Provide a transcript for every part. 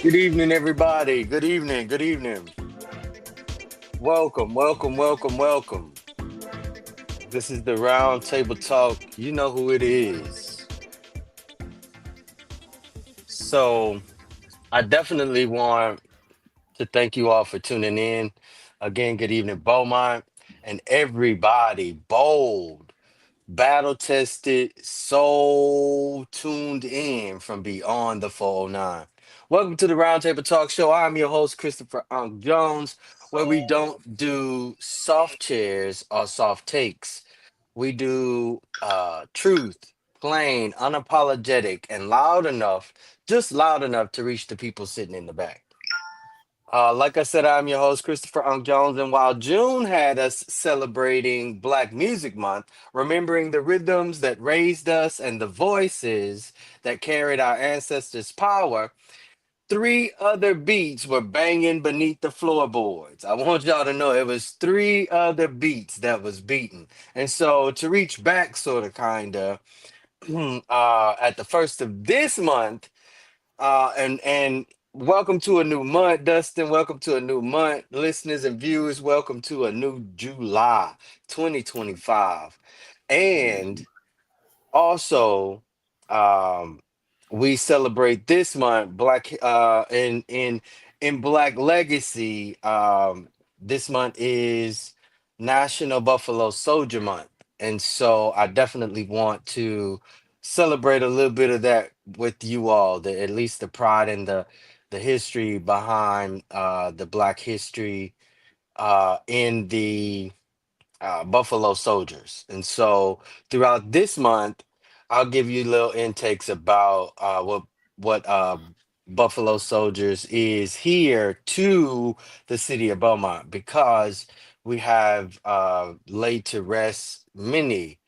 Good evening, everybody. Good evening. Good evening. Welcome, welcome, welcome, welcome. This is the Round Table Talk. You know who it is. So, I definitely want to thank you all for tuning in. Again, good evening, Beaumont, and everybody bold, battle tested, so tuned in from beyond the 409. Welcome to the Roundtable Talk Show. I'm your host, Christopher Jones, where we don't do soft chairs or soft takes. We do truth, plain, unapologetic, and loud enough, just loud enough to reach the people sitting in the back. Like I said, I'm your host, Christopher Jones, and while June had us celebrating Black Music Month, remembering the rhythms that raised us and the voices that carried our ancestors' power, three other beats were banging beneath the floorboards. I want y'all to know it was three other beats that was beaten. And so to reach back, sort of, kind of, at the first of this month, and welcome to a new month, Dustin. Welcome to a new month, listeners and viewers. Welcome to a new July 2025. And also, um, we celebrate this month Black in Black Legacy. This month is National Buffalo Soldier Month, and so I definitely want to celebrate a little bit of that with you all. The at least the pride and the history behind the Black history in the Buffalo Soldiers. And so throughout this month, I'll give you little intakes about what Buffalo Soldiers is here to the city of Beaumont because we have laid to rest many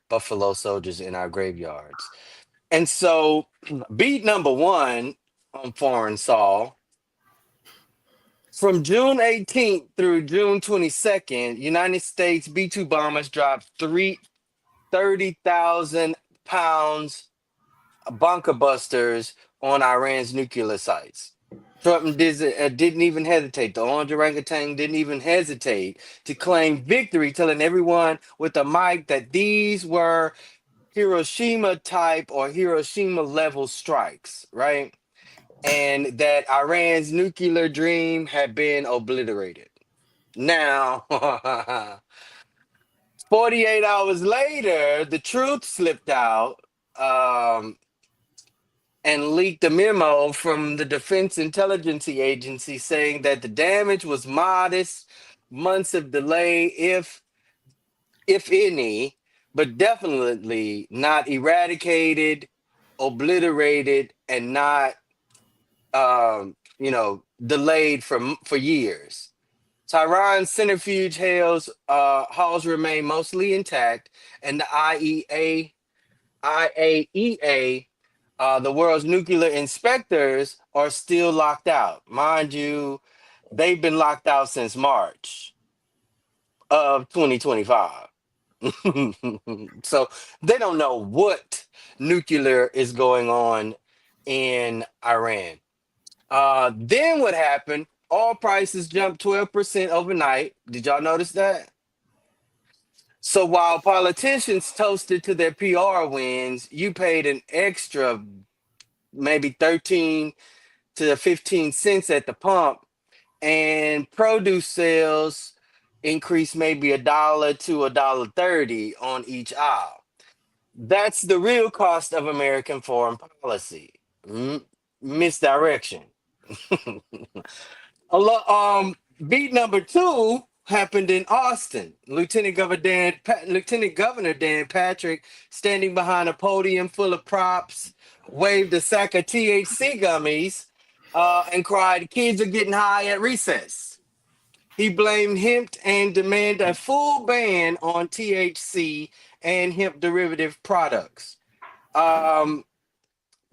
Buffalo Soldiers in our graveyards. And so beat number one on Foreign Saw from June 18th through June 22nd, United States B-2 bombers dropped 30,000 pounds bunker busters on Iran's nuclear sites. Trump didn't even hesitate. The orange orangutan didn't even hesitate to claim victory, telling everyone with a mic that these were Hiroshima type or Hiroshima level strikes, right? And that Iran's nuclear dream had been obliterated. Now, 48 hours later, the truth slipped out um, and leaked a memo from the Defense Intelligence Agency saying that the damage was modest, months of delay, if any, but definitely not eradicated, obliterated, and not delayed for years. Tehran's centrifuge halls remain mostly intact, and the IAEA, the world's nuclear inspectors, are still locked out. Mind you, they've been locked out since March of 2025. So they don't know what nuclear is going on in Iran. Then what happened? Oil prices jumped 12% overnight. Did y'all notice that? So while politicians toasted to their PR wins, you paid an extra maybe 13 to 15 cents at the pump, and produce sales increased maybe $1 to $1.30 on each aisle. That's the real cost of American foreign policy. Misdirection. Beat number two happened in Austin. Lieutenant Governor Dan Patrick, standing behind a podium full of props, waved a sack of THC gummies, and cried, "Kids are getting high at recess." He blamed hemp and demanded a full ban on THC and hemp derivative products. Um,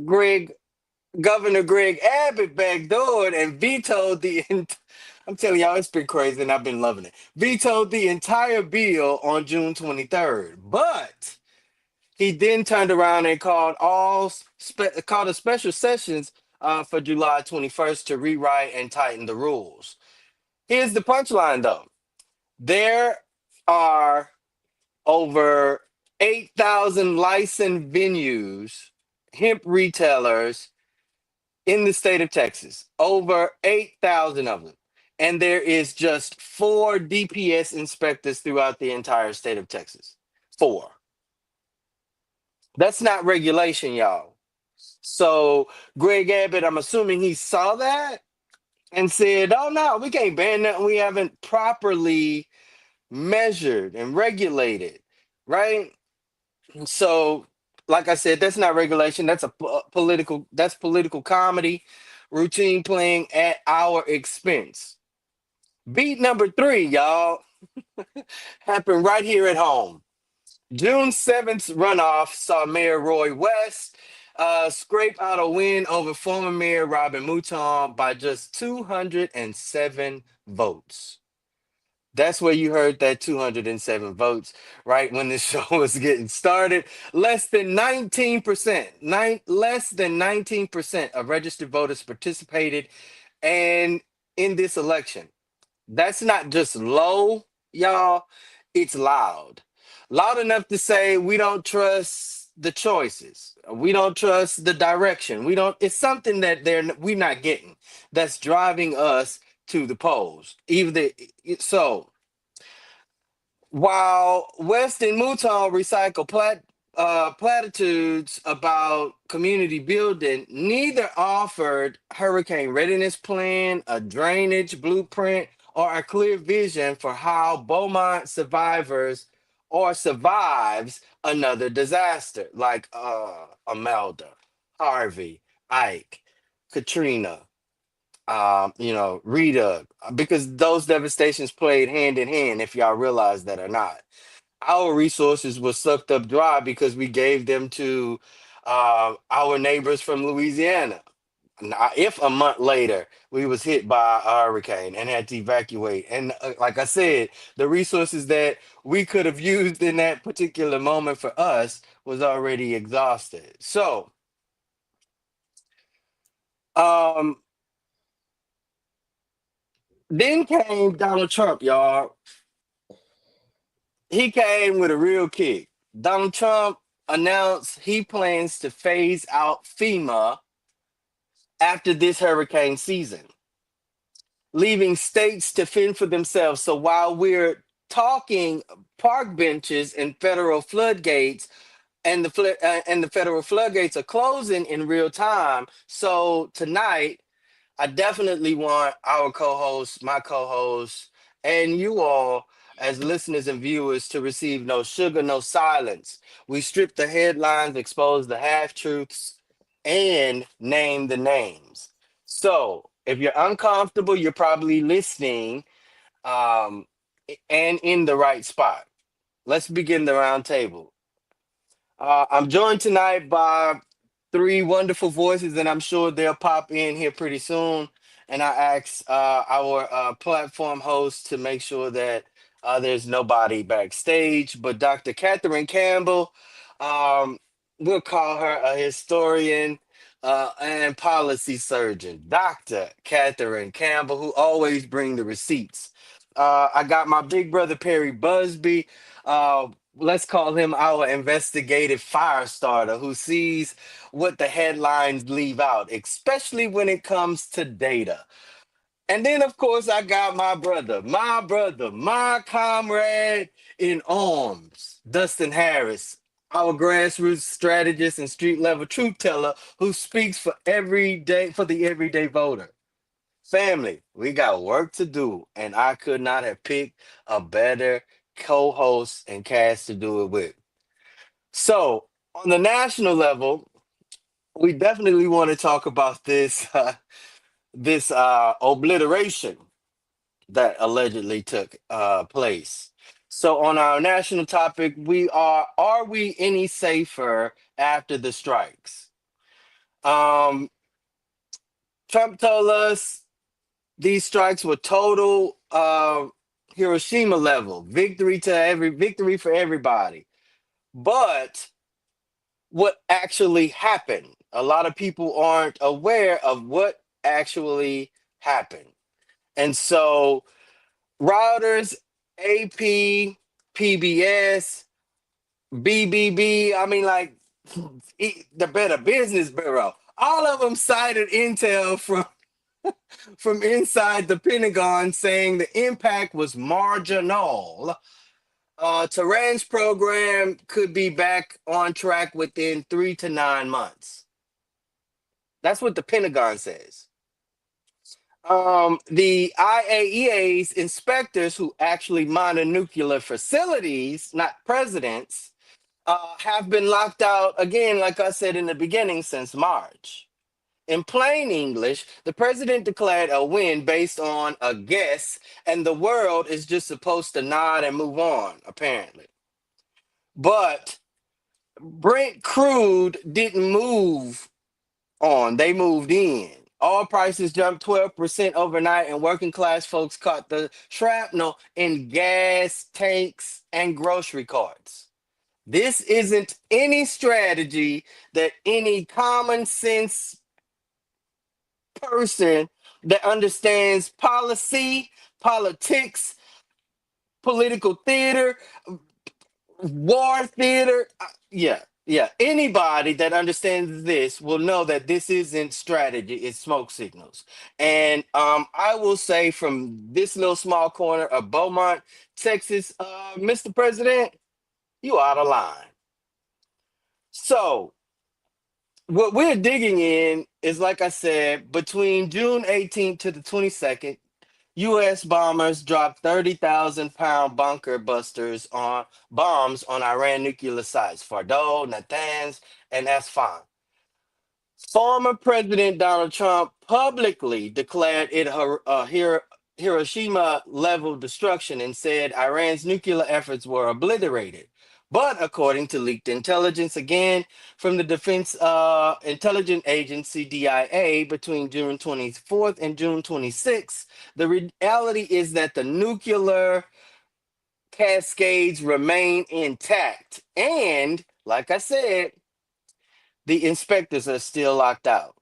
Greg Governor Greg Abbott backdoored and vetoed I'm telling y'all, it's been crazy and I've been loving it. Vetoed the entire bill on June 23rd. But he then turned around and called a special sessions for July 21st to rewrite and tighten the rules. Here's the punchline though. There are over 8,000 licensed venues, hemp retailers in the state of Texas, over 8,000 of them. And there is just four DPS inspectors throughout the entire state of Texas. Four. That's not regulation, y'all. So Greg Abbott, I'm assuming he saw that and said, oh no, we can't ban that. We haven't properly measured and regulated, right? So, like I said, that's not regulation. That's that's political comedy, routine playing at our expense. Beat number three, y'all, happened right here at home. June 7th runoff saw Mayor Roy West scrape out a win over former Mayor Robin Mouton by just 207 votes. That's where you heard that 207 votes, right? When this show was getting started. Less than 19% of registered voters participated and in this election. That's not just low, y'all. It's loud. Loud enough to say we don't trust the choices. We don't trust the direction. We don't, it's something that we're not getting that's driving us to the polls. So while West and Mouton recycle platitudes about community building, neither offered hurricane readiness plan, a drainage blueprint, or a clear vision for how Beaumont survives another disaster like Imelda, Harvey, Ike, Katrina, Rita, because those devastations played hand in hand, if y'all realize that or not. Our resources were sucked up dry because we gave them to our neighbors from Louisiana. Now, if a month later we was hit by a hurricane and had to evacuate, and like I said, the resources that we could have used in that particular moment for us was already exhausted. So, um, then came Donald Trump, y'all. He came with a real kick. Donald Trump announced he plans to phase out FEMA after this hurricane season, leaving states to fend for themselves. So while we're talking park benches and federal floodgates, and the federal floodgates are closing in real time. So tonight, I definitely want our co-hosts, my co-hosts, and you all as listeners and viewers to receive no sugar, no silence. We strip the headlines, expose the half-truths, and name the names. So if you're uncomfortable, you're probably listening um, and in the right spot. Let's begin the round table. I'm joined tonight by three wonderful voices, and I'm sure they'll pop in here pretty soon. And I asked our platform host to make sure that there's nobody backstage, but Dr. Catherine Campbell, um, we'll call her a historian and policy surgeon. Dr. Catherine Campbell, who always bring the receipts. I got my big brother Perry Busby. Let's call him our investigative fire starter who sees what the headlines leave out, especially when it comes to data. And then, of course, I got my comrade in arms, Dustin Harris, our grassroots strategist and street level truth teller who speaks for the everyday voter. Family, we got work to do, and I could not have picked a better co-host and cast to do it with. So, on the national level, we definitely want to talk about this obliteration that allegedly took place. So, on our national topic, are we any safer after the strikes? Um, Trump told us these strikes were total Hiroshima level victory for everybody. But what actually happened? A lot of people aren't aware of what actually happened. And so routers, AP, PBS, BBB, I mean, like the Better Business Bureau, all of them cited intel from inside the Pentagon saying the impact was marginal. Tehran's program could be back on track within 3 to 9 months. That's what the Pentagon says. The IAEA's inspectors who actually monitor nuclear facilities, not presidents, have been locked out again, like I said in the beginning, since March. In plain English, the president declared a win based on a guess, and the world is just supposed to nod and move on, apparently. But Brent crude didn't move on, they moved in. All prices jumped 12% overnight, and working class folks caught the shrapnel in gas tanks and grocery carts. This isn't any strategy that any common sense person that understands policy, politics, political theater, war theater. Yeah. Anybody that understands this will know that this isn't strategy, it's smoke signals. And I will say from this little small corner of Beaumont, Texas, Mr. President, you out of line. So what we're digging in is, like I said, between June 18th to the 22nd, U.S. bombers dropped 30,000-pound bunker busters on bombs on Iran nuclear sites, Fordow, Natanz, and Asfahan. Former President Donald Trump publicly declared it Hiroshima level destruction and said Iran's nuclear efforts were obliterated. But according to leaked intelligence, again from the Defense Intelligence Agency DIA, between June 24th and June 26th, the reality is that the nuclear cascades remain intact. And like I said, the inspectors are still locked out.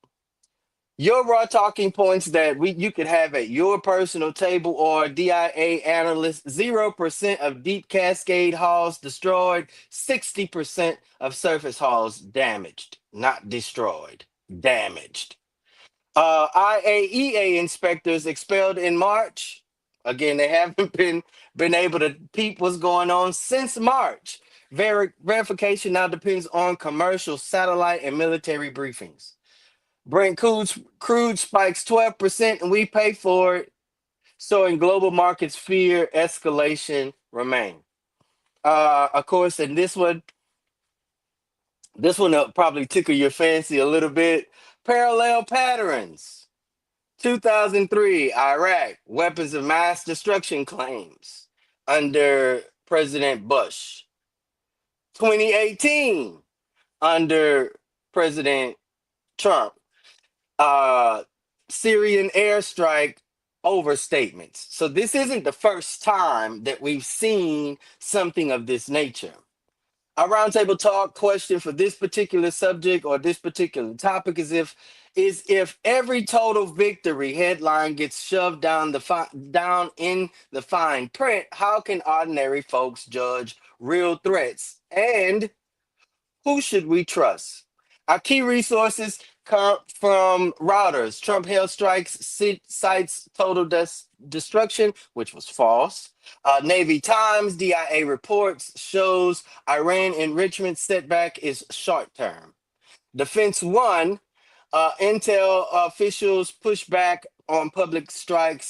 Your raw talking points that you could have at your personal table or DIA analyst: 0% of deep cascade halls destroyed, 60% of surface halls damaged, not destroyed, damaged. IAEA inspectors expelled in March. Again, they haven't been able to peep what's going on since March. Verification now depends on commercial satellite and military briefings. Brent crude spikes 12% and we pay for it. So in global markets, fear escalation remain. Of course, and this one will probably tickle your fancy a little bit. Parallel patterns. 2003, Iraq, weapons of mass destruction claims under President Bush. 2018, under President Trump. uh Syrian airstrike overstatements. So this isn't the first time that we've seen something of this nature. Our roundtable talk question for this particular subject or this particular topic is if every total victory headline gets shoved down in the fine print, how can ordinary folks judge real threats, and who should we trust? Our key resources come from routers. Trump held strikes, cites total destruction, which was false. Navy Times, DIA reports shows Iran enrichment setback is short term. Defense One, Intel officials push back on public strike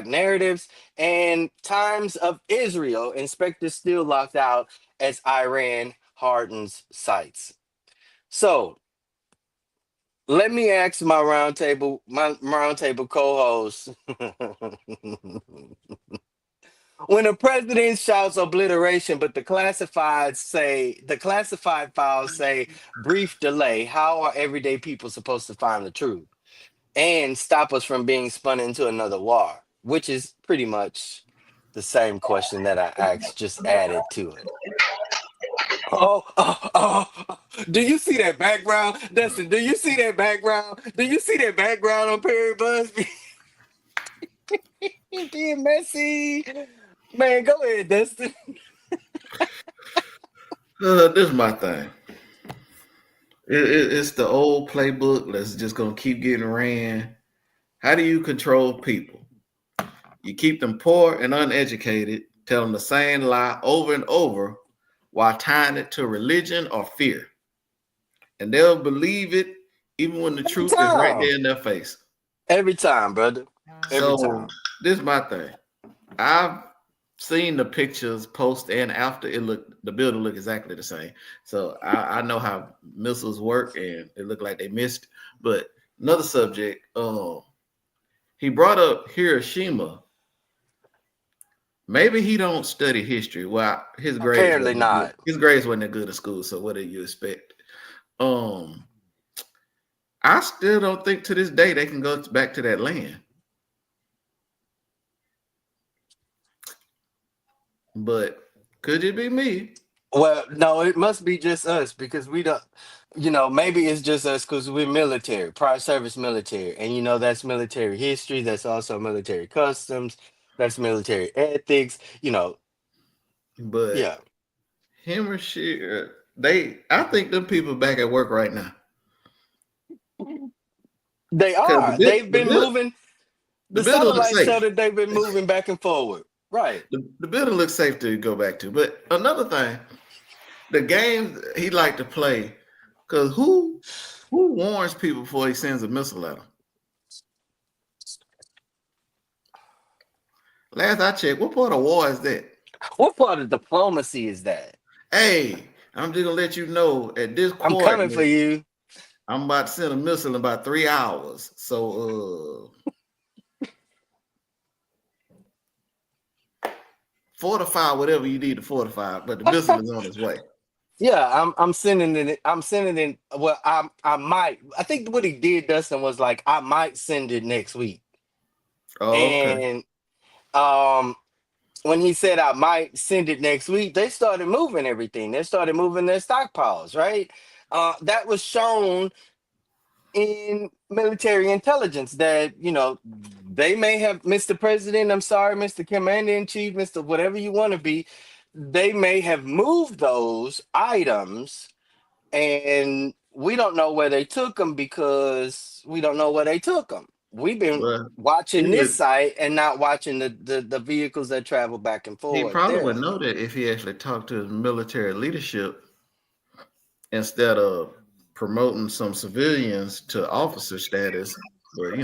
narratives, and Times of Israel, inspectors still locked out as Iran hardens sites. So let me ask my roundtable co-host. When a president shouts obliteration, but the classified files say brief delay, how are everyday people supposed to find the truth and stop us from being spun into another war? Which is pretty much the same question that I asked, just added to it. Oh. Do you see that background? Dustin, do you see that background? Do you see that background on Perry Busby? He being messy. Man, go ahead, Dustin. This is my thing. It's the old playbook that's just gonna keep getting ran. How do you control people? You keep them poor and uneducated, tell them the same lie over and over while tying it to religion or fear. And they'll believe it even when the Every truth is right time. there in their face. Every time, brother. Every So time. this is my thing. I've seen the pictures post and after the building look exactly the same. So I know how missiles work and it looked like they missed. But another subject, he brought up Hiroshima. Maybe he don't study history. Well, Apparently not. his grades wasn't that good in school, so what do you expect? Um, I still don't think to this day they can go back to that land. But could it be me? Well, no, it must be just us because we don't, maybe it's just us because we're military, prior service military. And, that's military history. That's also military customs. That's military ethics. But Yeah, him or she, I think them people back at work right now. they Because are. They've been moving. the The building looks satellites show safe. that they've been moving back and forward. Right. The building looks safe to go back to. But another thing, the games he like to play, because who warns people before he sends a missile at them? Last I checked, what part of war is that? What part of diplomacy is that? Hey, I'm just gonna let you know at this I'm coming for coordinate, you. I'm about to send a missile in about 3 hours. So fortify whatever you need to fortify, but the missile is on its way. Yeah, I'm sending it. I'm sending it. Well, I might. I think what he did, Dustin, was like I might send it next week. Oh, okay. And um, when he said I might send it next week, they started moving everything. They started moving their stockpiles. Right. That was shown in military intelligence that they may have, Mr. President, I'm sorry, Mr. Commander in Chief, Mr. Whatever you want to be, they may have moved those items and we don't know where they took them because we don't know where they took them. We've been Well, he watching this would site and not watching the vehicles that travel back and he forward probably there. would know that if he actually talked to his military leadership instead of promoting some civilians to officer status. But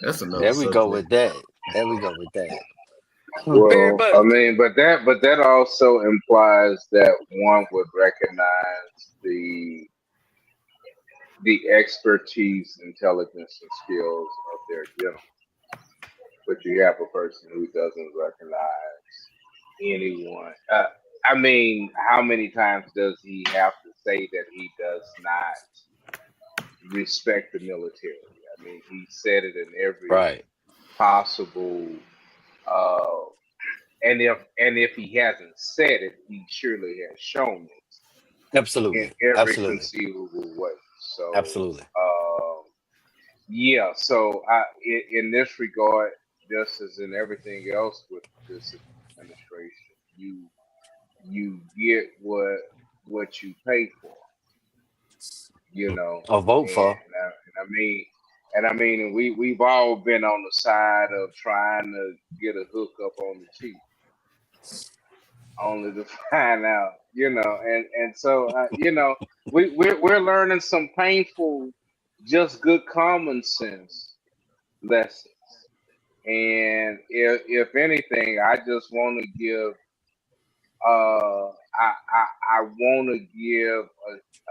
that's another There we go subject. with that. There we go with that. Very Well, I but mean, but that also implies that one would recognize the expertise, intelligence, and skills of their general. But you have a person who doesn't recognize anyone. I mean, how many times does he have to say that he does not respect the military? I mean, he said it in every right. possible. Uh, and if he hasn't said it, he surely has shown it in Absolutely. every Absolutely. conceivable way. So, Absolutely. um, yeah. So, in this regard, just as in everything else with this administration, you get what you pay for, you know, Or vote and, for. and I mean, we've all been on the side of trying to get a hookup on the cheap only to find out, and so we're learning some painful, just good common sense lessons. And if anything, I just want to give I want to give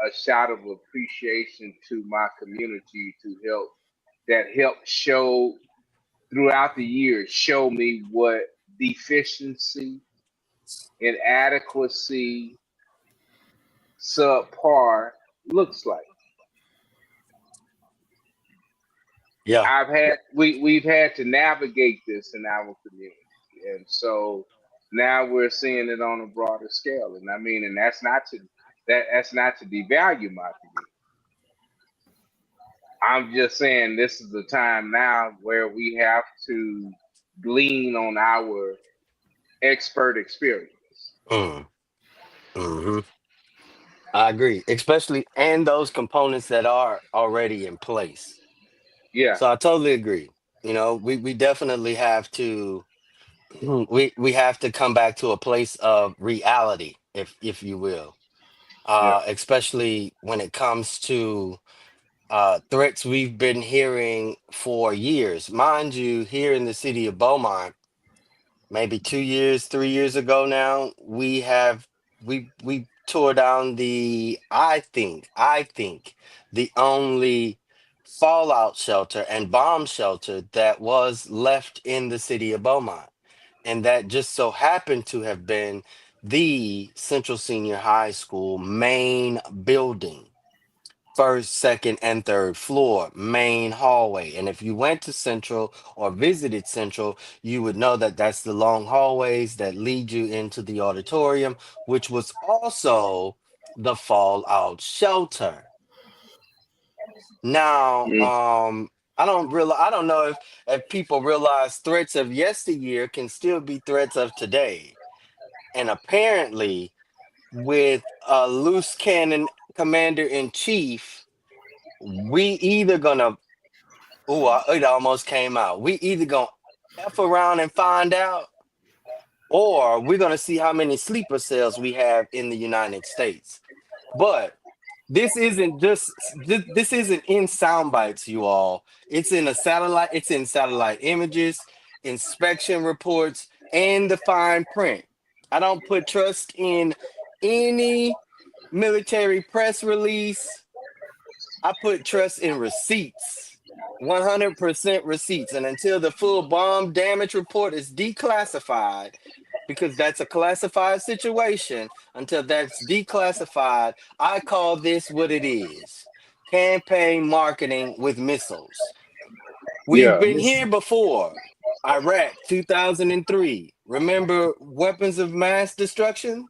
a shout of appreciation to my community to help show throughout the years show me what deficiency, inadequacy, subpar looks like. Yeah. We've had to navigate this in our community, and so Now we're seeing it on a broader scale, and I mean, and that's not to devalue my community. I'm just saying this is the time now where we have to lean on our expert experience. Mm, hmm I agree, especially and those components that are already in place. Yeah, So I totally agree. We definitely have to we have to come back to a place of reality, if you will. yeah, Especially when it comes to threats we've been hearing for years. Mind you, here in the city of Beaumont, maybe 2 years, 3 years ago now, we tore down the I think the only fallout shelter and bomb shelter that was left in the city of Beaumont. And that just so happened to have been the Central Senior High School main building, first, second, and third floor, main hallway. And if you went to Central or visited Central, you would know that that's the long hallways that lead you into the auditorium, which was also the fallout shelter. Now, mm, I don't know if people realize threats of yesteryear can still be threats of today. And apparently, with a loose cannon commander in chief, we either gonna it almost came out. We either gonna F around and find out, or we're gonna see how many sleeper cells we have in the United States. But this isn't in sound bites, you all. It's in satellite images, inspection reports, and the fine print. I don't put trust in any military press release. I put trust in receipts. 100% receipts. And until the full bomb damage report is declassified, because that's a classified situation, until that's declassified, I call this what it is: campaign marketing with missiles. We've yeah, been This here before. Iraq 2003. Remember weapons of mass destruction?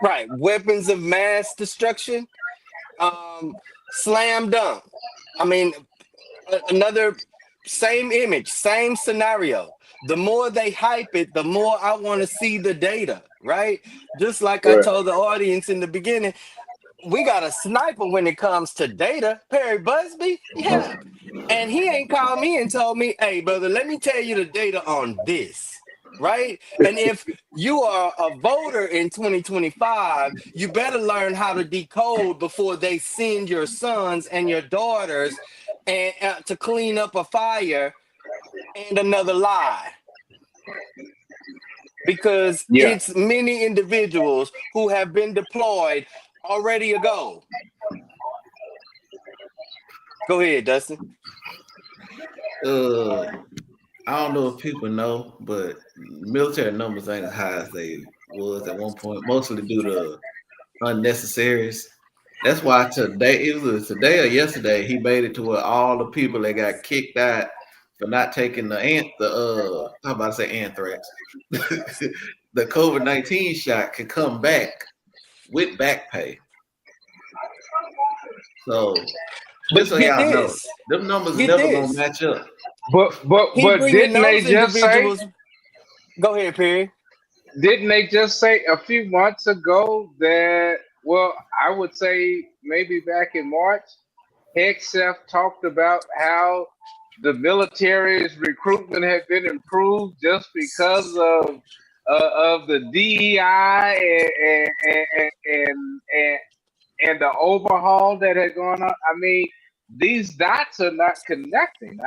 Right, weapons of mass destruction. Um, Slam dunk. I mean, another same image, same scenario. The more they hype it, the more I want to see the data, right? Just like I right, told the audience in the beginning, we got a sniper when it comes to data, Perry Busby. Yeah. And he ain't called me and told me, hey, brother, let me tell you the data on this. Right. And if you are a voter in 2025, you better learn how to decode before they send your sons and your daughters and to clean up a fire and another lie, because yeah. it's many individuals who have been deployed already ago. Go ahead, Dustin. uh I don't know if people know, but military numbers ain't as high as they was at one point, mostly due to unnecessaries. That's why today, it was today or yesterday, he made it to where all the people that got kicked out for not taking how about to say anthrax, the COVID-19 shot could come back with back pay. So just But so get y'all know, this, them numbers are get never gonna this. match up. He But bringing those individuals. Go ahead, Perry. didn't they just say a few months ago that, well, I would say maybe back in March, Hegseth talked about how the military's recruitment had been improved just because of the DEI and the overhaul that had gone on. I mean, these dots are not connecting.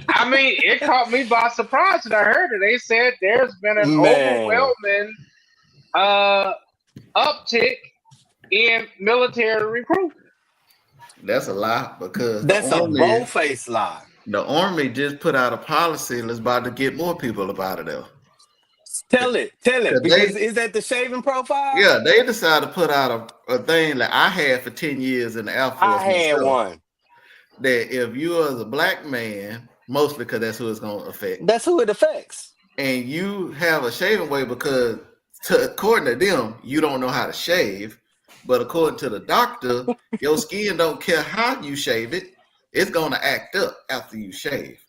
I mean, it caught me by surprise when I heard it. They said there's been an Man, overwhelming uh, uptick in military recruitment. That's a lie because that's a bold-faced lie. the army just put out a policy and is about to get more people up out of there. Tell it, Cause because is that the shaving profile? they decided to put out a thing that I had for 10 years in the Air I Force had myself. one. That if you are a black man, mostly because that's who it's gonna affect. That's who it affects. and you have a shaving weight because, according to them, you don't know how to shave. But according to the doctor, your skin don't care how you shave it; it's gonna act up after you shave.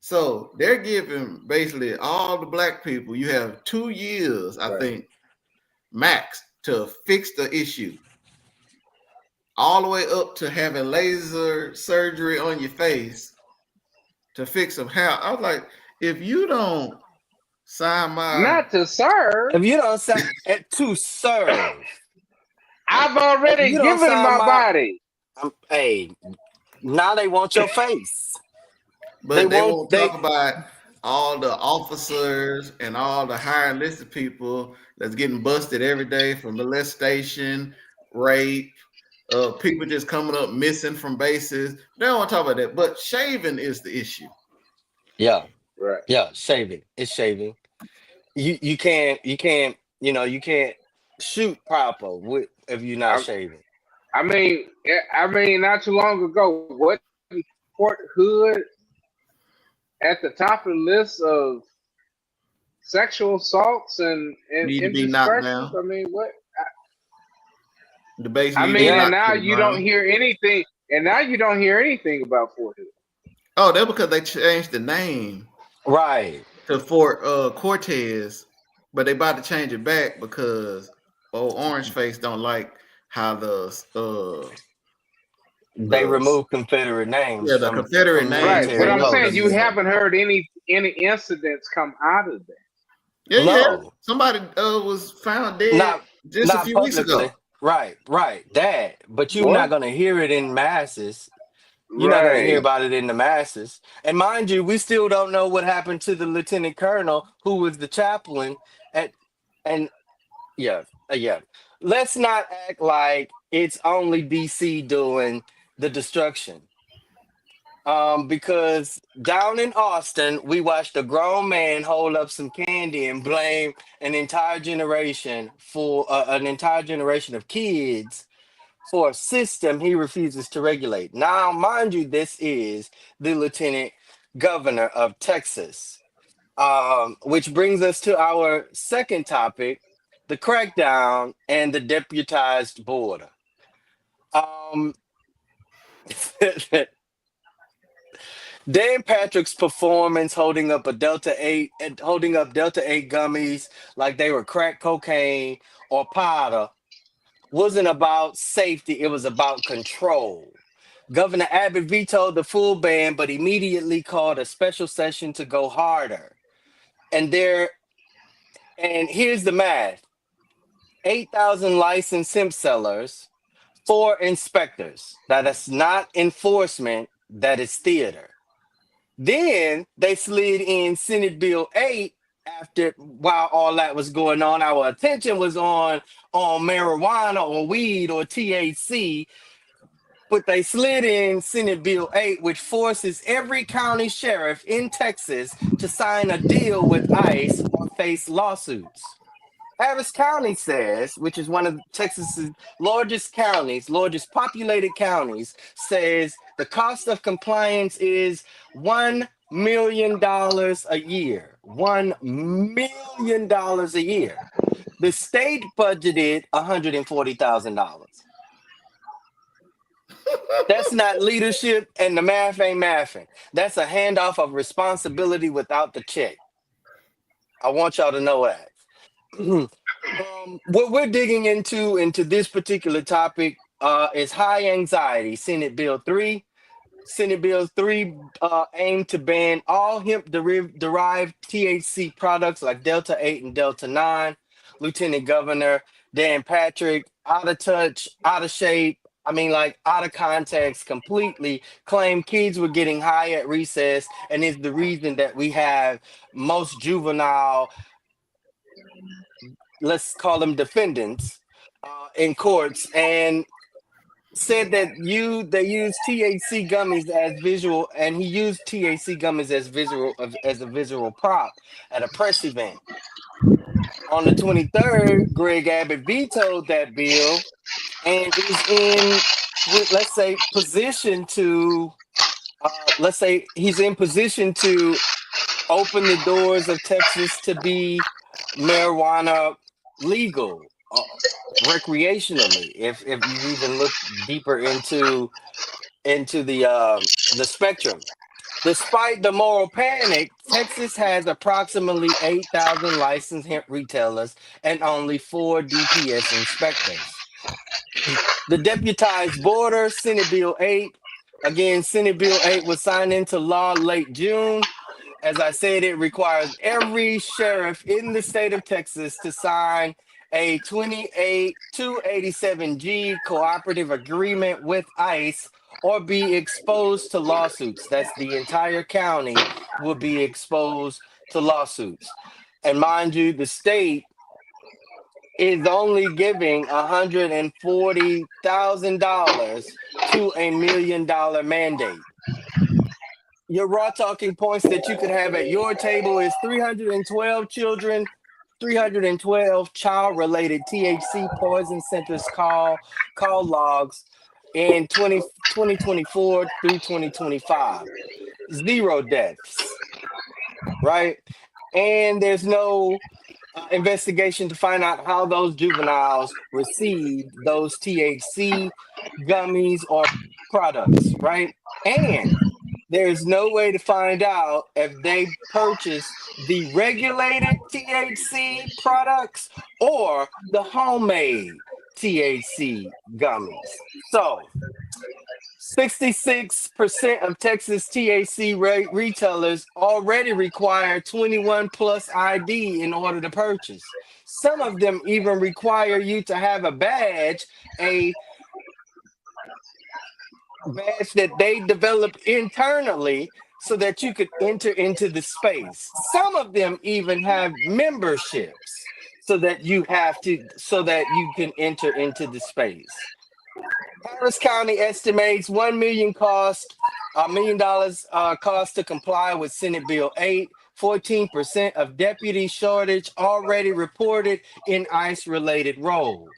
So they're giving basically all the black people. You have 2 years, I Right. think, max to fix the issue, all the way up to having laser surgery on your face to fix some hair. I was like, if you don't sign my, Not to serve. If you don't sign to serve, I've if already you don't given sign my my, body. hey, now they want your face. They but they want won't talk they about all the officers and all the higher enlisted people that's getting busted every day for molestation, rape, people just coming up missing from bases. They don't want to talk about that. But shaving is the issue. yeah, Right. yeah, shaving. It's shaving. You can't you can't shoot proper with if you're not I, shaving. I mean, not too long ago, what Fort Hood at the top of the list of sexual assaults and Need to be knocked indiscretions. down. I mean, what? The base I need to be mean, and Yeah, knocked now to the you don't ground. hear anything. And now you don't hear anything about Fort Hood. Oh, that's because they changed the name right. to Fort Cortez, but they about to change it back because old Orange Face don't like how They the remove Confederate names yeah, the Confederate from name Right. But military I'm came up saying in you codes. there. haven't heard any incidents come out of that. Yeah, yeah. No, Somebody was found dead not just a not few weeks ago. publicly. Right, right. That, but you're not What? gonna hear it in masses. You're not going to hear Right. about it in the masses. And mind you, we still don't know what happened to the lieutenant colonel who was the chaplain at, and yeah, yeah. Let's not act like it's only DC doing the destruction. Because down in Austin, we watched a grown man hold up some candy and blame an entire generation of kids for a system he refuses to regulate. Now, mind you, this is the lieutenant governor of Texas, which brings us to our second topic, the crackdown and the deputized border. Um, Dan Patrick's performance holding up Delta 8 gummies like they were crack cocaine or powder wasn't about safety, it was about control. Governor Abbott vetoed the full ban, but immediately called a special session to go harder. And there, and here's the math: 8,000 licensed hemp sellers, 4 inspectors. Now that's not enforcement; that is theater. Then they slid in Senate Bill 8 after while all that was going on. Our attention was on marijuana or weed or THC, but they slid in Senate Bill 8, which forces every county sheriff in Texas to sign a deal with ICE or face lawsuits. Harris County says, which is one of Texas's largest counties, largest populated counties, says the cost of compliance is $1 million a year. $1 million a year. The state budgeted $140,000. That's not leadership, and the math ain't mathing. That's a handoff of responsibility without the check. I want y'all to know that. What we're digging into this particular topic is high anxiety. Senate Bill 3 aimed to ban all derived THC products like Delta 8 and Delta 9. Lieutenant Governor Dan Patrick, out of touch, out of shape, I mean, like out of context completely, claimed kids were getting high at recess and is the reason that we have most juvenile, let's call them defendants, in courts, and said that they used THC gummies as visual, and he used THC gummies as a visual prop at a press event. On the 23rd, Greg Abbott vetoed that bill and is in, let's say, position to, let's say he's in position to open the doors of Texas to be marijuana legal, recreationally. If you even look deeper into the spectrum. Despite the moral panic, Texas has approximately 8,000 licensed hemp retailers and only 4 DPS inspectors. The deputized border, Senate Bill 8. Again, Senate Bill 8 was signed into law late June. As I said, it requires every sheriff in the state of Texas to sign a 287G cooperative agreement with ICE or be exposed to lawsuits. That's the entire county will be exposed to lawsuits. And mind you, the state is only giving $140,000 to $1 million mandate. Your raw talking points that you could have at your table is 312 children, 312 child related THC poison centers call logs in 2024 through 2025. Zero deaths, right? And there's no investigation to find out how those juveniles received those THC gummies or products, right? And there's no way to find out if they purchased the regulated THC products or the homemade THC gummies. So, 66% of Texas THC retailers already require 21 plus ID in order to purchase. Some of them even require you to have a badge that they developed internally so that you could enter into the space. Some of them even have memberships so that you can enter into the space. Harris County estimates $1 million cost to comply with Senate Bill 8. 14% of deputy shortage already reported in ICE related roles.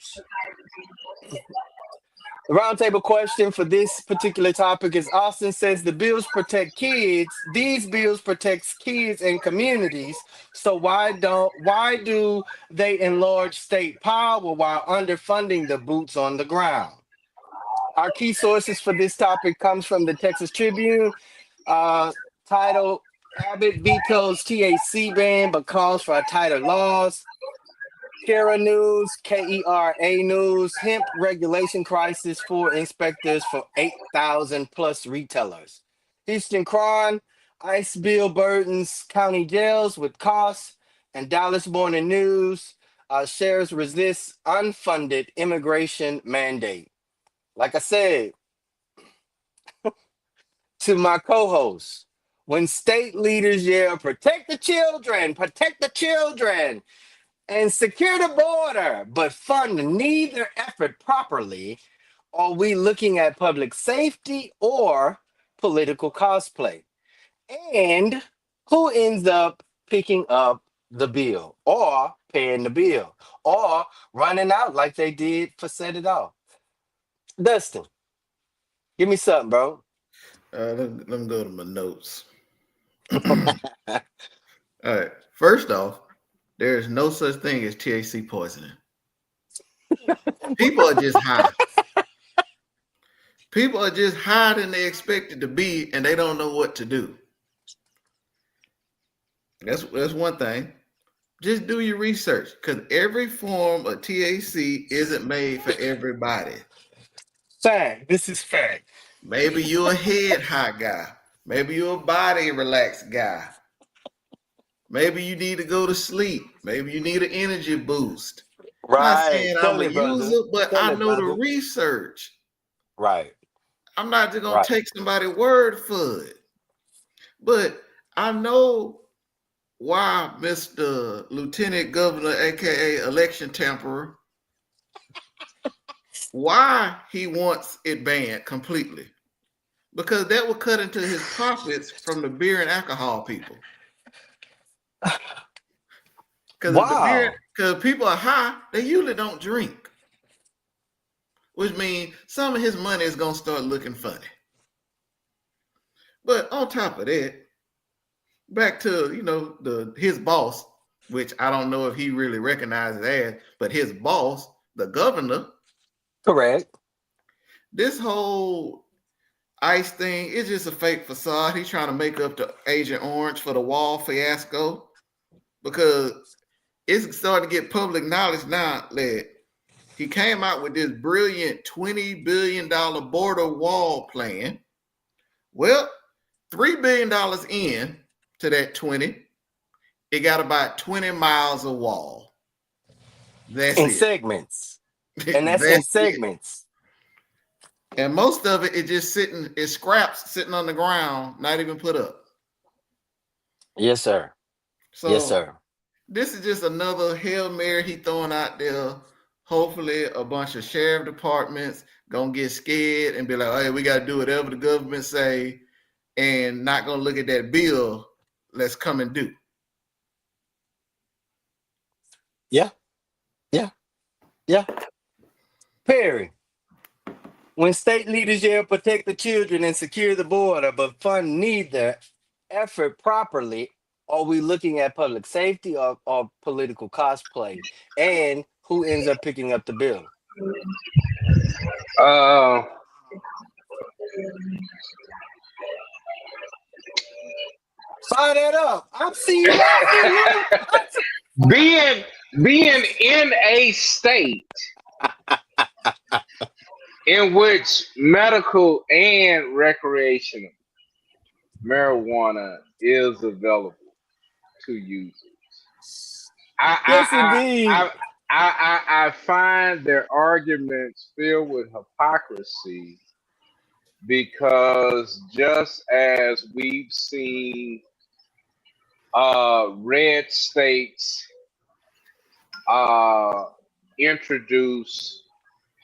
The roundtable question for this particular topic is Austin says the bills protect kids. These bills protects kids and communities. So why do they enlarge state power while underfunding the boots on the ground? Our key sources for this topic comes from the Texas Tribune, uh, titled Abbott vetoes THC ban but calls for tighter laws. Kera News, KERA News, hemp regulation crisis for inspectors for 8,000 plus retailers. Houston Cron, ICE bill burdens county jails with costs. And Dallas Morning News, shares resist unfunded immigration mandate. Like I said to my co-host, when state leaders yell, protect the children, and secure the border, but fund neither effort properly, are we looking at public safety or political cosplay? And who ends up picking up the bill or paying the bill or running out like they did for Set It Off? Dustin, give me something, bro. Let me go to my notes. All right. First off, there is no such thing as THC poisoning. People are just high. People are just higher than they expected to be, and they don't know what to do. That's one thing. Just do your research, because every form of THC isn't made for everybody. Fact. This is fact. Maybe you're a head high guy. Maybe you're a body relaxed guy. Maybe you need to go to sleep. Maybe you need an energy boost. Not Right. saying I'm Tell a it, brother. user, but Tell I it, know the brother. research. Right. I'm not just gonna Right. take somebody's word for it. But I know why Mr. Lieutenant Governor, aka election tamperer, why he wants it banned completely. Because that would cut into his profits from the beer and alcohol people. Wow. Because people are high, they usually don't drink. Which means some of his money is gonna start looking funny. But on top of that, back to his boss, which I don't know if he really recognizes as, but his boss, the governor. Correct. This whole ICE thing is just a fake facade. He's trying to make up the Agent Orange for the wall fiasco because it's starting to get public knowledge now that he came out with this brilliant $20 billion border wall plan. Well, $3 billion in to that 20, it got about 20 miles of wall. That's In it. segments. And that's in That's it. segments. And most of it is just sitting, it's scraps sitting on the ground, not even put up. Yes, sir. Yes, So sir. this is just another Hail Mary he throwing out there. Hopefully a bunch of sheriff departments gonna get scared and be like, hey, we gotta do whatever the government say and not gonna look at that bill let's come and do. Yeah. Yeah. Yeah. Perry, when state leaders yell protect the children and secure the border, but fund neither effort properly, are we looking at public safety or political cosplay? And who ends up picking up the bill? Uh, Fire that up. I see you laughing, man. being being in a state in which medical and recreational marijuana is available to users. Yes, I I I indeed. I find their arguments filled with hypocrisy because just as we've seen red states uh, introduce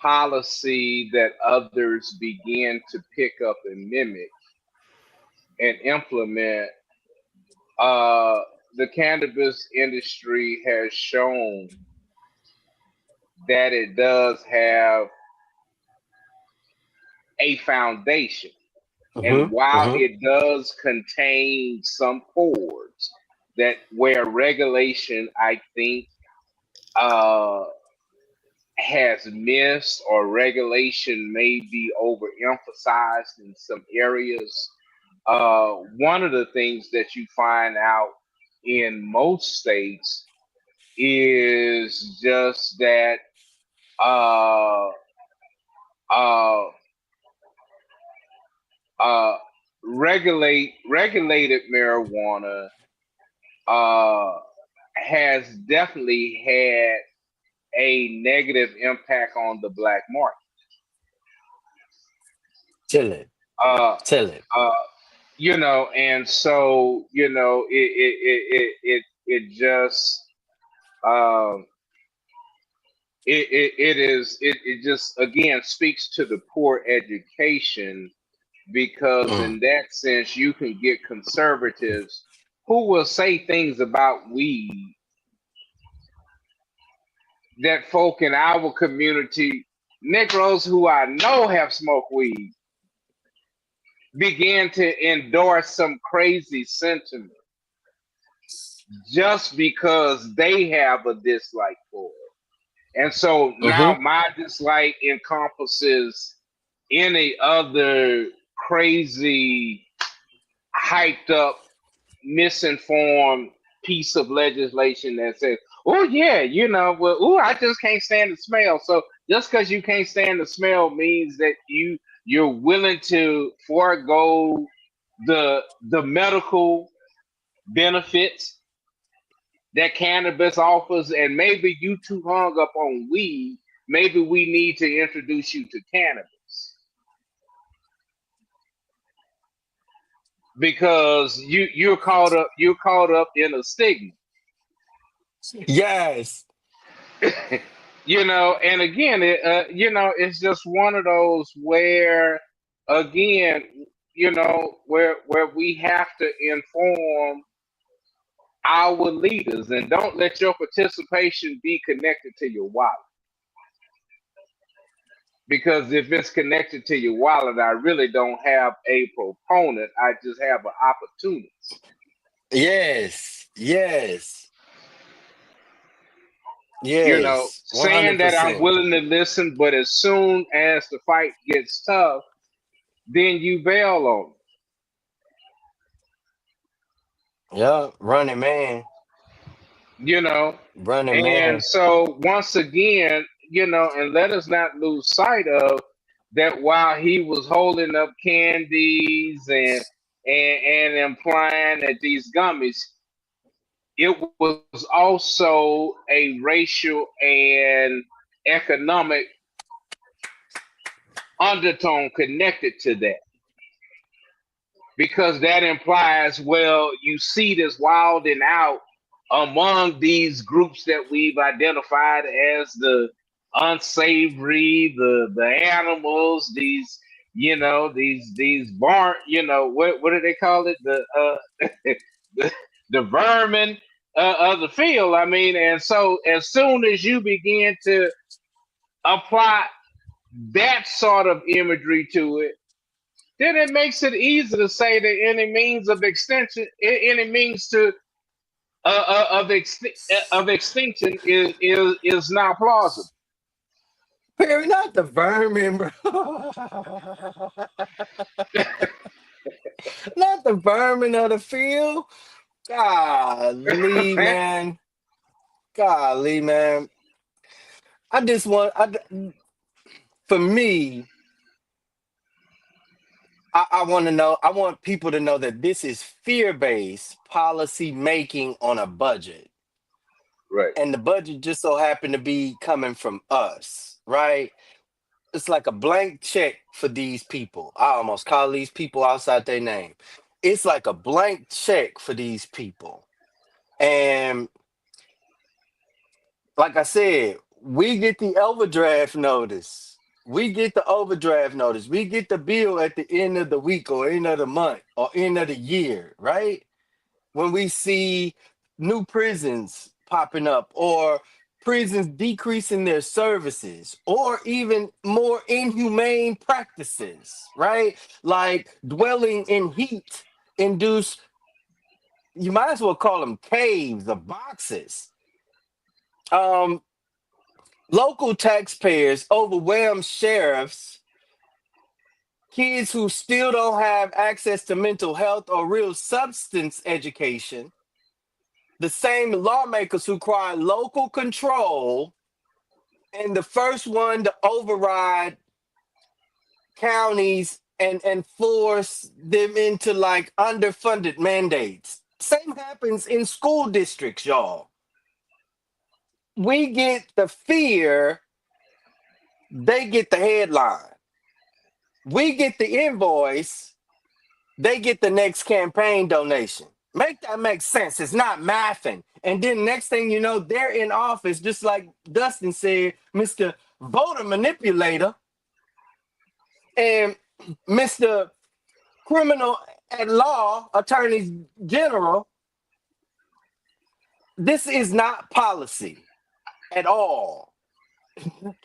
policy that others begin to pick up and mimic and implement, uh, the cannabis industry has shown that it does have a foundation. And Mm-hmm. while Mm-hmm. it does contain some chords that where regulation, I think, uh, has missed or regulation may be overemphasized in some areas. One of the things that you find out in most states is just that uh, uh, uh, regulated marijuana uh, has definitely had a negative impact on the black market. Chill it. Uh, Chill it. uh, and so it just um, it just again speaks to the poor education because Mm. in that sense you can get conservatives who will say things about weed that folk in our community, Negroes who I know have smoked weed, begin to endorse some crazy sentiment just because they have a dislike for it. And so now Mm-hmm. my dislike encompasses any other crazy, hyped up, misinformed piece of legislation that says, oh, yeah, well, oh, I just can't stand the smell. So just because you can't stand the smell means that you're willing to forego the medical benefits that cannabis offers, and maybe you too hung up on weed. Maybe we need to introduce you to cannabis because you're caught up in a stigma. Yes. And again, it's just one of those where, again, where we have to inform our leaders and don't let your participation be connected to your wallet. Because if it's connected to your wallet, I really don't have a proponent. I just have an opportunist. Yes. Yes. Yes. Saying that I'm 100%. willing to listen, but as soon as the fight gets tough, then you bail on Yeah. Running man. me, you know. Running And man. so once again, and let us not lose sight of that while he was holding up candies and implying that these gummies, it was also a racial and economic undertone connected to that, because that implies, well, you see this wilding out among these groups that we've identified as the unsavory, the animals, these barn, what do they call it, the, the vermin of the field. I mean, and so as soon as you begin to apply that sort of imagery to it, then it makes it easy to say that any means of extension, any means to of extinction is now plausible. Perry, not the vermin, bro. Not the vermin of the field. Golly, man. Golly, man. I just want, for me, I want to know, I want people to know that this is fear based policy making on a budget. Right. And the budget just so happened to be coming from us, right? It's like a blank check for these people. I almost call these people outside their name. It's like a blank check for these people. And like I said, we get the overdraft notice. We get the overdraft notice. We get the bill at the end of the week or end of the month or end of the year, right? When we see new prisons popping up or prisons decreasing their services or even more inhumane practices, right? Like dwelling in heat induced, you might as well call them caves or boxes. Um, Local taxpayers overwhelm sheriffs, kids who still don't have access to mental health or real substance education, the same lawmakers who cry local control and the first one to override counties and force them into like underfunded mandates. Same happens in school districts, y'all. We get the fear, they get the headline. We get the invoice, they get the next campaign donation. Make that make sense. It's not mathing. And then next thing you know, they're in office, just like Dustin said, Mr. Voter Manipulator and Mr. Criminal at Law Attorney General. This is not policy at all.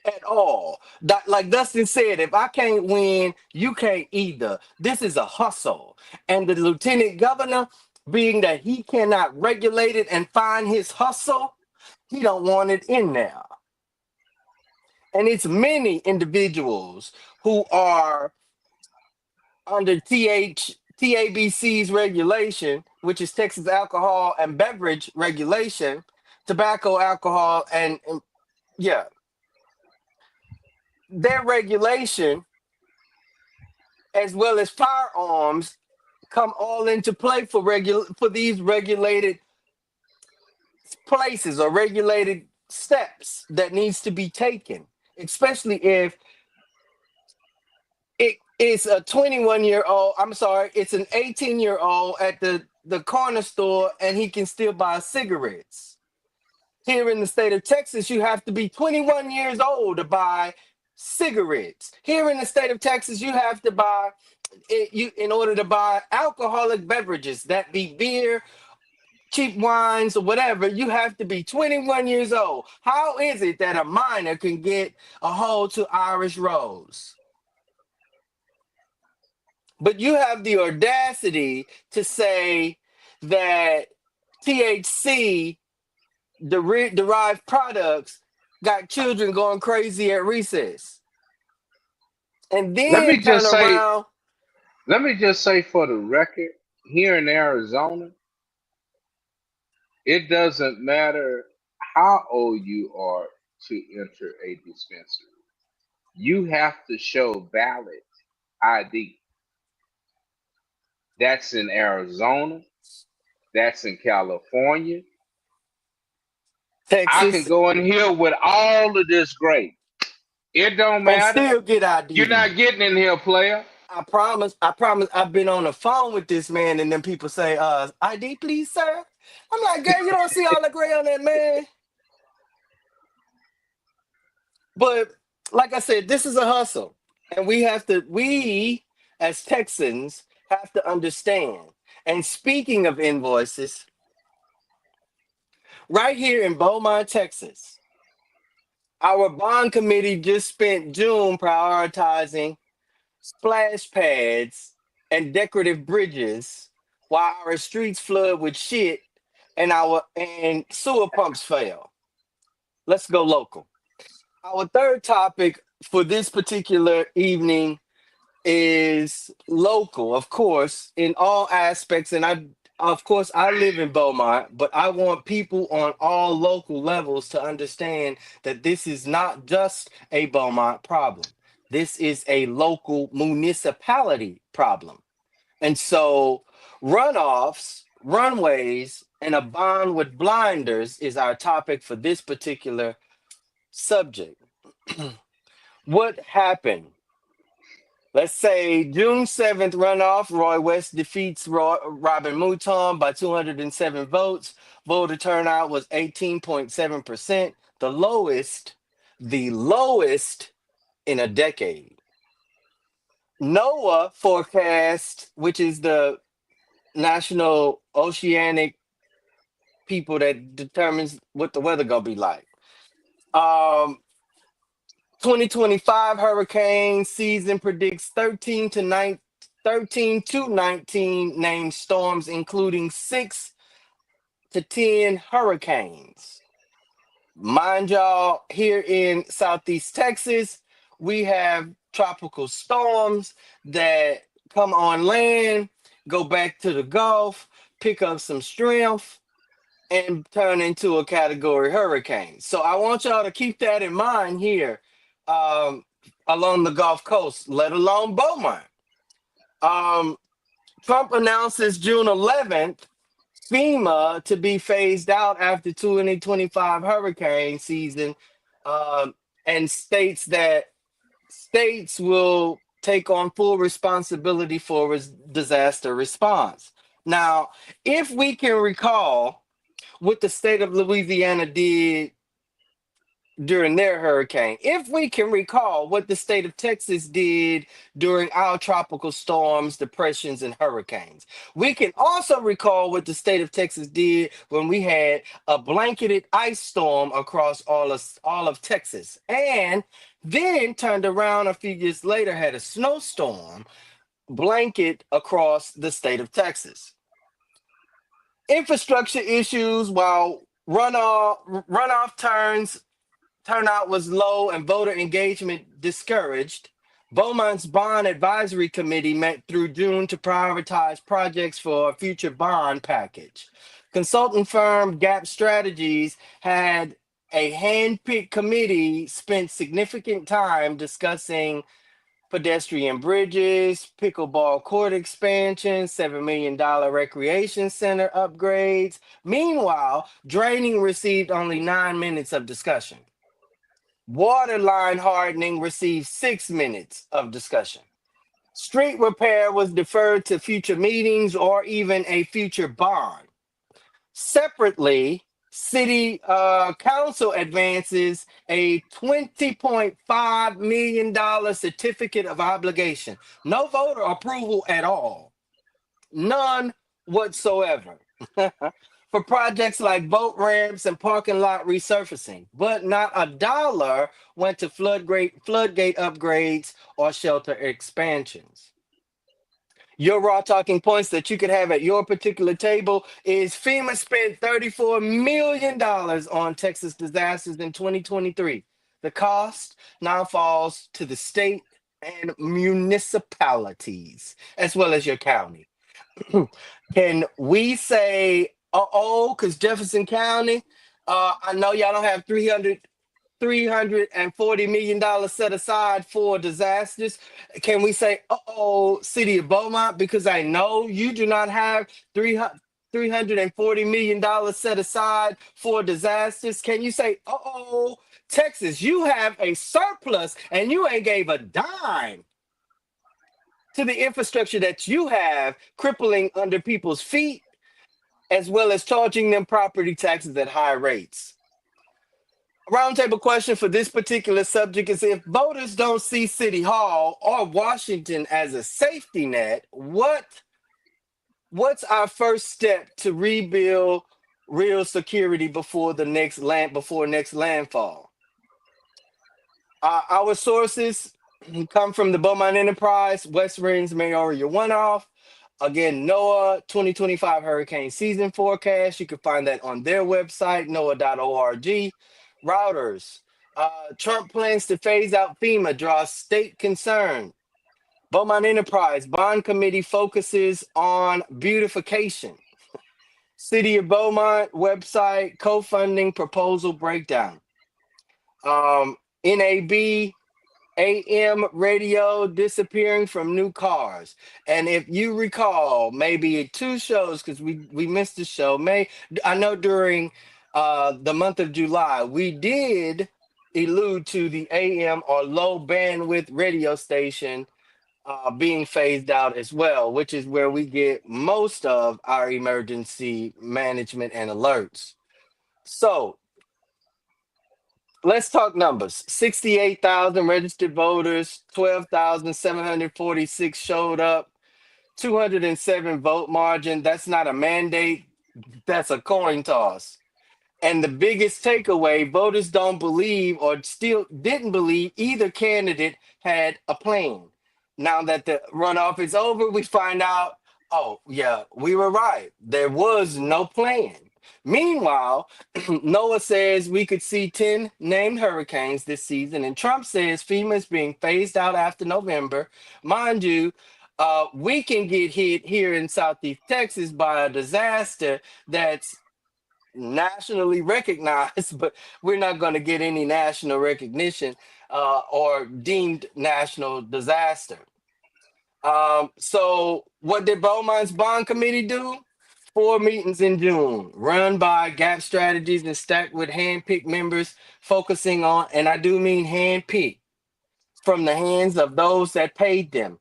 At all. Like Dustin said, if I can't win, you can't either. This is a hustle. And the lieutenant governor, being that he cannot regulate it and find his hustle, he don't want it in there. And it's many individuals who are under TABC's regulation, which is Texas Alcohol and Beverage Regulation, tobacco, alcohol, and yeah, their regulation as well as firearms come all into play for these regulated places or regulated steps that needs to be taken, especially if it is a 21-year-old, I'm sorry, it's an 18-year-old at the corner store and he can still buy cigarettes. Here in the state of Texas, you have to be 21 years old to buy cigarettes. Here in the state of Texas, you have to buy you in order to buy alcoholic beverages, that be beer, cheap wines, or whatever. You have to be 21 years old. How is it that a minor can get a hold to Irish Rose? But you have the audacity to say that THC derived products got children going crazy at recess, and Let then me turn just say, around. let me just say for the record, here in Arizona, it doesn't matter how old you are to enter a dispensary. You have to show valid ID. That's in Arizona. That's in California. I can Texas, go in here with all of this grape. It don't and matter. still get You're ID'd. not getting in here, player. I promise, I promise. I've been on the phone with this man, and then people say, ID, please, sir. I'm like, girl, you don't see all the gray on that man. But like I said, this is a hustle. And we as Texans have to understand. And speaking of invoices, right here in Beaumont, Texas, our bond committee just spent June prioritizing splash pads and decorative bridges while our streets flood with shit and our and sewer pumps fail. Let's go local. Our third topic for this particular evening is local, of course, in all aspects. And of course, I live in Beaumont, but I want people on all local levels to understand that this is not just a Beaumont problem. This is a local municipality problem. And so, runoffs, runways, and a bond with blinders is our topic for this particular subject. What happened? Let's say June 7th runoff, Roy West defeats Robin Mouton by 207 votes. Voter turnout was 18.7%, the lowest in a decade. NOAA forecast, which is the National Oceanic people that determines what the weather gonna be like. Um, 2025 hurricane season predicts 13 to 19 named storms, including 6 to 10 hurricanes. Mind y'all, here in Southeast Texas, we have tropical storms that come on land, go back to the Gulf, pick up some strength, and turn into a category hurricane. So I want y'all to keep that in mind here, um, along the Gulf Coast, let alone Beaumont. Um, Trump announces June 11th FEMA to be phased out after 2025 hurricane season, um, and states that states will take on full responsibility for disaster response. Now, if we can recall what the state of Louisiana did during their hurricane, if we can recall what the state of Texas did during our tropical storms, depressions, and hurricanes, we can also recall what the state of Texas did when we had a blanketed ice storm across all of Texas, and then turned around a few years later had a snowstorm blanket across the state of Texas. Infrastructure issues, while runoff turnout was low and voter engagement discouraged. Beaumont's Bond Advisory Committee met through June to prioritize projects for a future bond package. Consulting firm Gap Strategies had a hand-picked committee spent significant time discussing pedestrian bridges, pickleball court expansion, $7 million recreation center upgrades. Meanwhile, draining received only 9 minutes of discussion. Water line hardening received 6 minutes of discussion. Street repair was deferred to future meetings or even a future bond. Separately, City Council advances a $20.5 million certificate of obligation. No voter approval at all. None whatsoever. For projects like boat ramps and parking lot resurfacing, but not a dollar went to floodgate upgrades or shelter expansions. Your raw talking points that you could have at your particular table is FEMA spent $34 million on Texas disasters in 2023. The cost now falls to the state and municipalities, as well as your county. Can we say, uh-oh, because Jefferson County, I know y'all don't have $340 million set aside for disasters. Can we say, uh-oh, City of Beaumont, because I know you do not have 340 million set aside for disasters? Can you say, uh-oh, Texas, you have a surplus and you ain't gave a dime to the infrastructure that you have crippling under people's feet, as well as charging them property taxes at high rates? A roundtable question for this particular subject is, if voters don't see City Hall or Washington as a safety net, what's our first step to rebuild real security before next landfall? Our sources come from the Beaumont Enterprise, West Rings Mayoral One-Off. Again, NOAA 2025 hurricane season forecast. You can find that on their website, noaa.org. Routers. Trump plans to phase out FEMA, draws state concern. Beaumont Enterprise bond committee focuses on beautification. City of Beaumont website co-funding proposal breakdown. NAB AM radio disappearing from new cars. And if you recall, maybe two shows, because we missed the show. I know during the month of July, we did allude to the AM or low bandwidth radio station being phased out as well, which is where we get most of our emergency management and alerts. So let's talk numbers. 68,000 registered voters, 12,746 showed up, 207 vote margin. That's not a mandate, that's a coin toss. And the biggest takeaway, voters don't believe or still didn't believe either candidate had a plan. Now that the runoff is over, we find out, oh, yeah, we were right. There was no plan. Meanwhile, Noah says we could see 10 named hurricanes this season, and Trump says FEMA is being phased out after November. Mind you, we can get hit here in Southeast Texas by a disaster that's nationally recognized, but we're not going to get any national recognition or deemed national disaster. So what did Beaumont's bond committee do? 4 meetings in June, run by Gap Strategies and stacked with handpicked members focusing on, and I do mean handpicked, from the hands of those that paid them.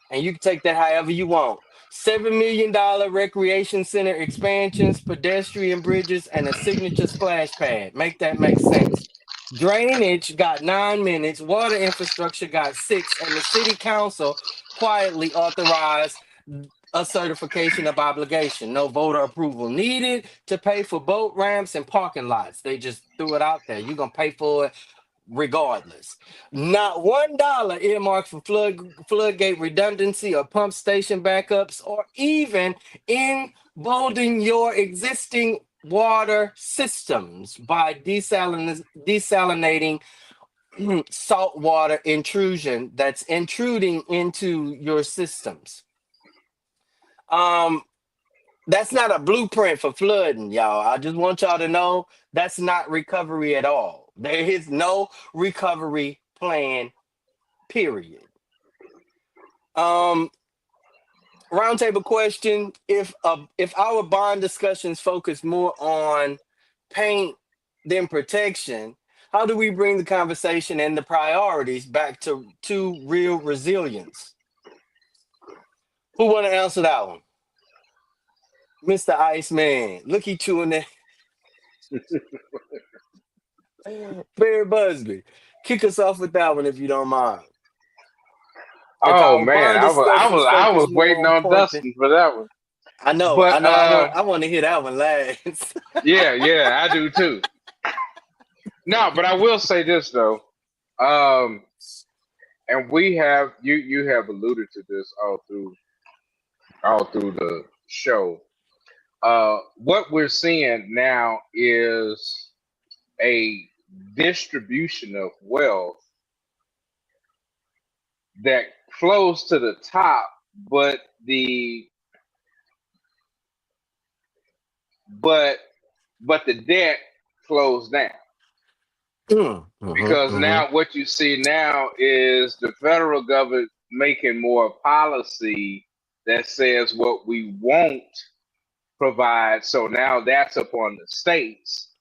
And you can take that however you want. $7 million recreation center expansions, pedestrian bridges, and a signature splash pad. Make that make sense. Drainage got 9 minutes, water infrastructure got six, and the city council quietly authorized a certification of obligation. No voter approval needed to pay for boat ramps and parking lots. They just threw it out there. You're going to pay for it regardless. Not $1 earmarked for floodgate redundancy or pump station backups, or even emboldening your existing water systems by desalinating saltwater intrusion that's intruding into your systems. That's not a blueprint for flooding, y'all. I just want y'all to know that's not recovery at all. There is no recovery plan, period. Roundtable question: if our bond discussions focus more on paint than protection, how do we bring the conversation and the priorities back to real resilience? Who want to answer that one? Mr. Iceman, look he chewing that. Barry Busby, kick us off with that one if you don't mind. If Oh our man, bond discussions I focus was more waiting on on pointing, Dustin for that one. I know, But I know, I want to hear that one last. yeah, I do too. No, but I will say this though. Um, and we have you have alluded to this all through all through the show. What we're seeing now is a distribution of wealth that flows to the top, but the but but the debt flows down. Because Mm-hmm. now what you see now is the federal government making more policy that says what we won't provide. So now that's upon the states.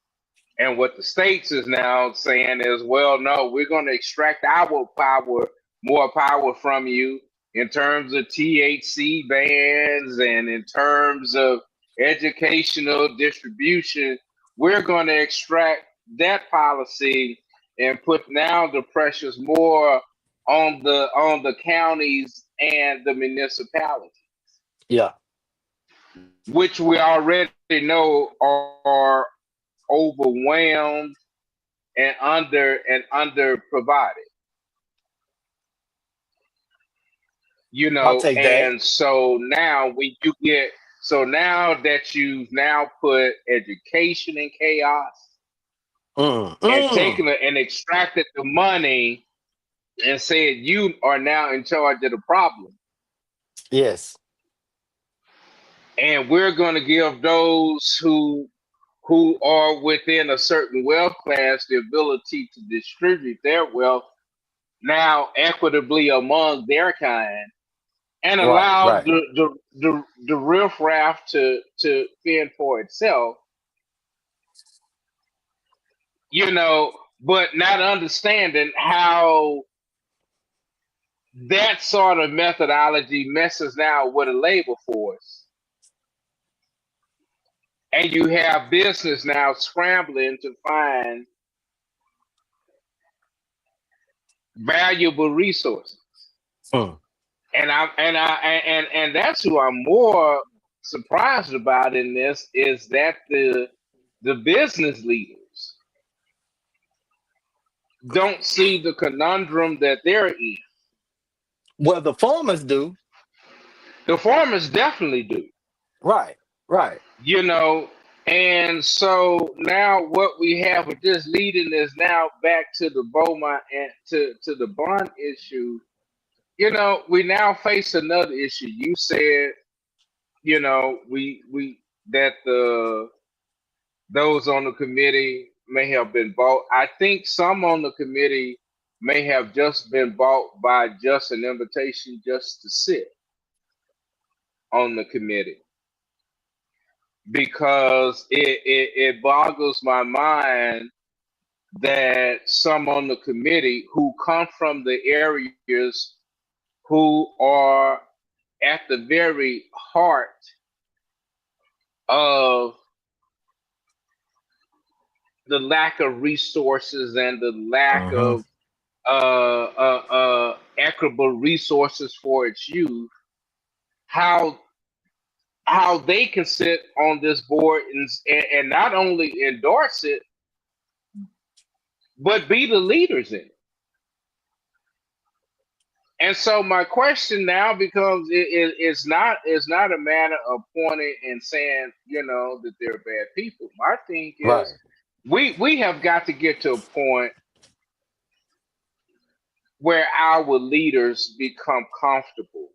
And what the states is now saying is, well, no, we're going to extract our power, more power from you in terms of THC bans and in terms of educational distribution. We're going to extract that policy and put now the pressures more on the counties and the municipalities, Yeah. which we already know are overwhelmed and under provided, I'll take that. and so now when you get so now that you've now put education in chaos Mm, and mm. taken it and extracted the money and said you are now in charge of the problem, Yes. and we're going to give those who are within a certain wealth class the ability to distribute their wealth now equitably among their kind and Right. allow Right. the riffraff to fend for itself, but not understanding how that sort of methodology messes now with a labor force. And you have business now scrambling to find valuable resources. Mm. And that's who I'm more surprised about in this is that the business leaders don't see the conundrum that they're in. Well, the farmers do. The farmers definitely do, Right. Right. you know. And so now what we have with this leading is now back to the Beaumont and to the bond issue. We now face another issue. You said, we that the those on the committee may have been bought. I think some on the committee may have just been bought by just an invitation just to sit on the committee because it boggles my mind that some on the committee who come from the areas who are at the very heart of the lack of resources and the lack Mm-hmm. of equitable resources for its youth, how how they can sit on this board and not only endorse it, but be the leaders in it. And so my question now becomes it's not a matter of pointing and saying that they're bad people. My thing is Right. we have got to get to a point where our leaders become comfortable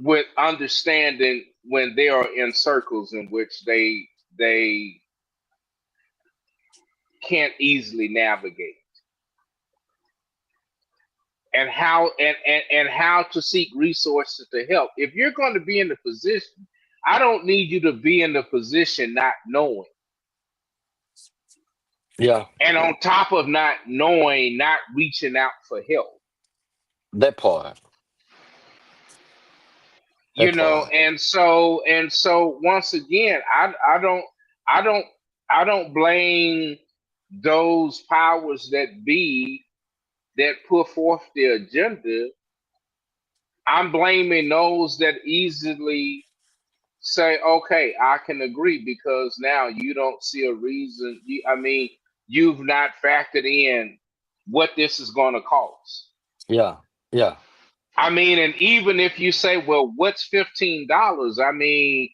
with understanding when they are in circles in which they can't easily navigate and how to seek resources to help. If you're going to be in the position, I don't need you to be in the position not knowing. Yeah. And on top of not knowing, not reaching out for help. That part. That part. And so once again, I don't I don't blame those powers that be that put forth the agenda. I'm blaming those that easily say, okay, I can agree because now you don't see a reason. You've not factored in what this is going to cost. Yeah. Yeah. I mean, and even if you say, well, what's $15? I mean,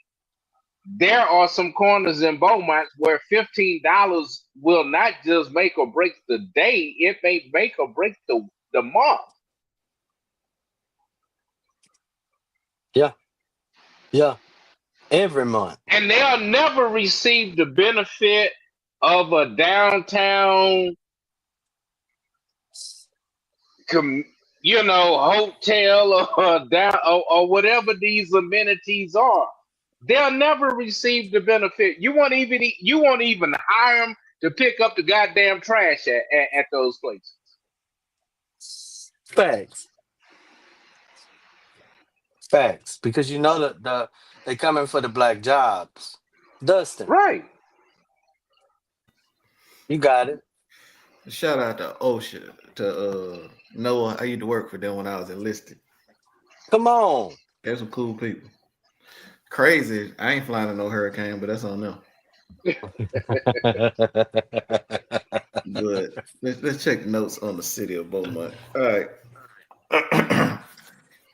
there are some corners in Beaumont where $15 will not just make or break the day; it may make or break the month. Yeah, yeah. Every month. And they'll never receive the benefit of a downtown, com, hotel or down or whatever these amenities are. They'll never receive the benefit. You won't even hire them to pick up the goddamn trash at those places. Facts. Facts. Because you know that they coming for the black jobs. Dustin, Right. you got it. Shout out to OSHA, to Noah. I used to work for them when I was enlisted. Come on. They're some cool people. Crazy. I ain't flying in no hurricane, but that's on them. But let's check notes on the city of Beaumont. All right.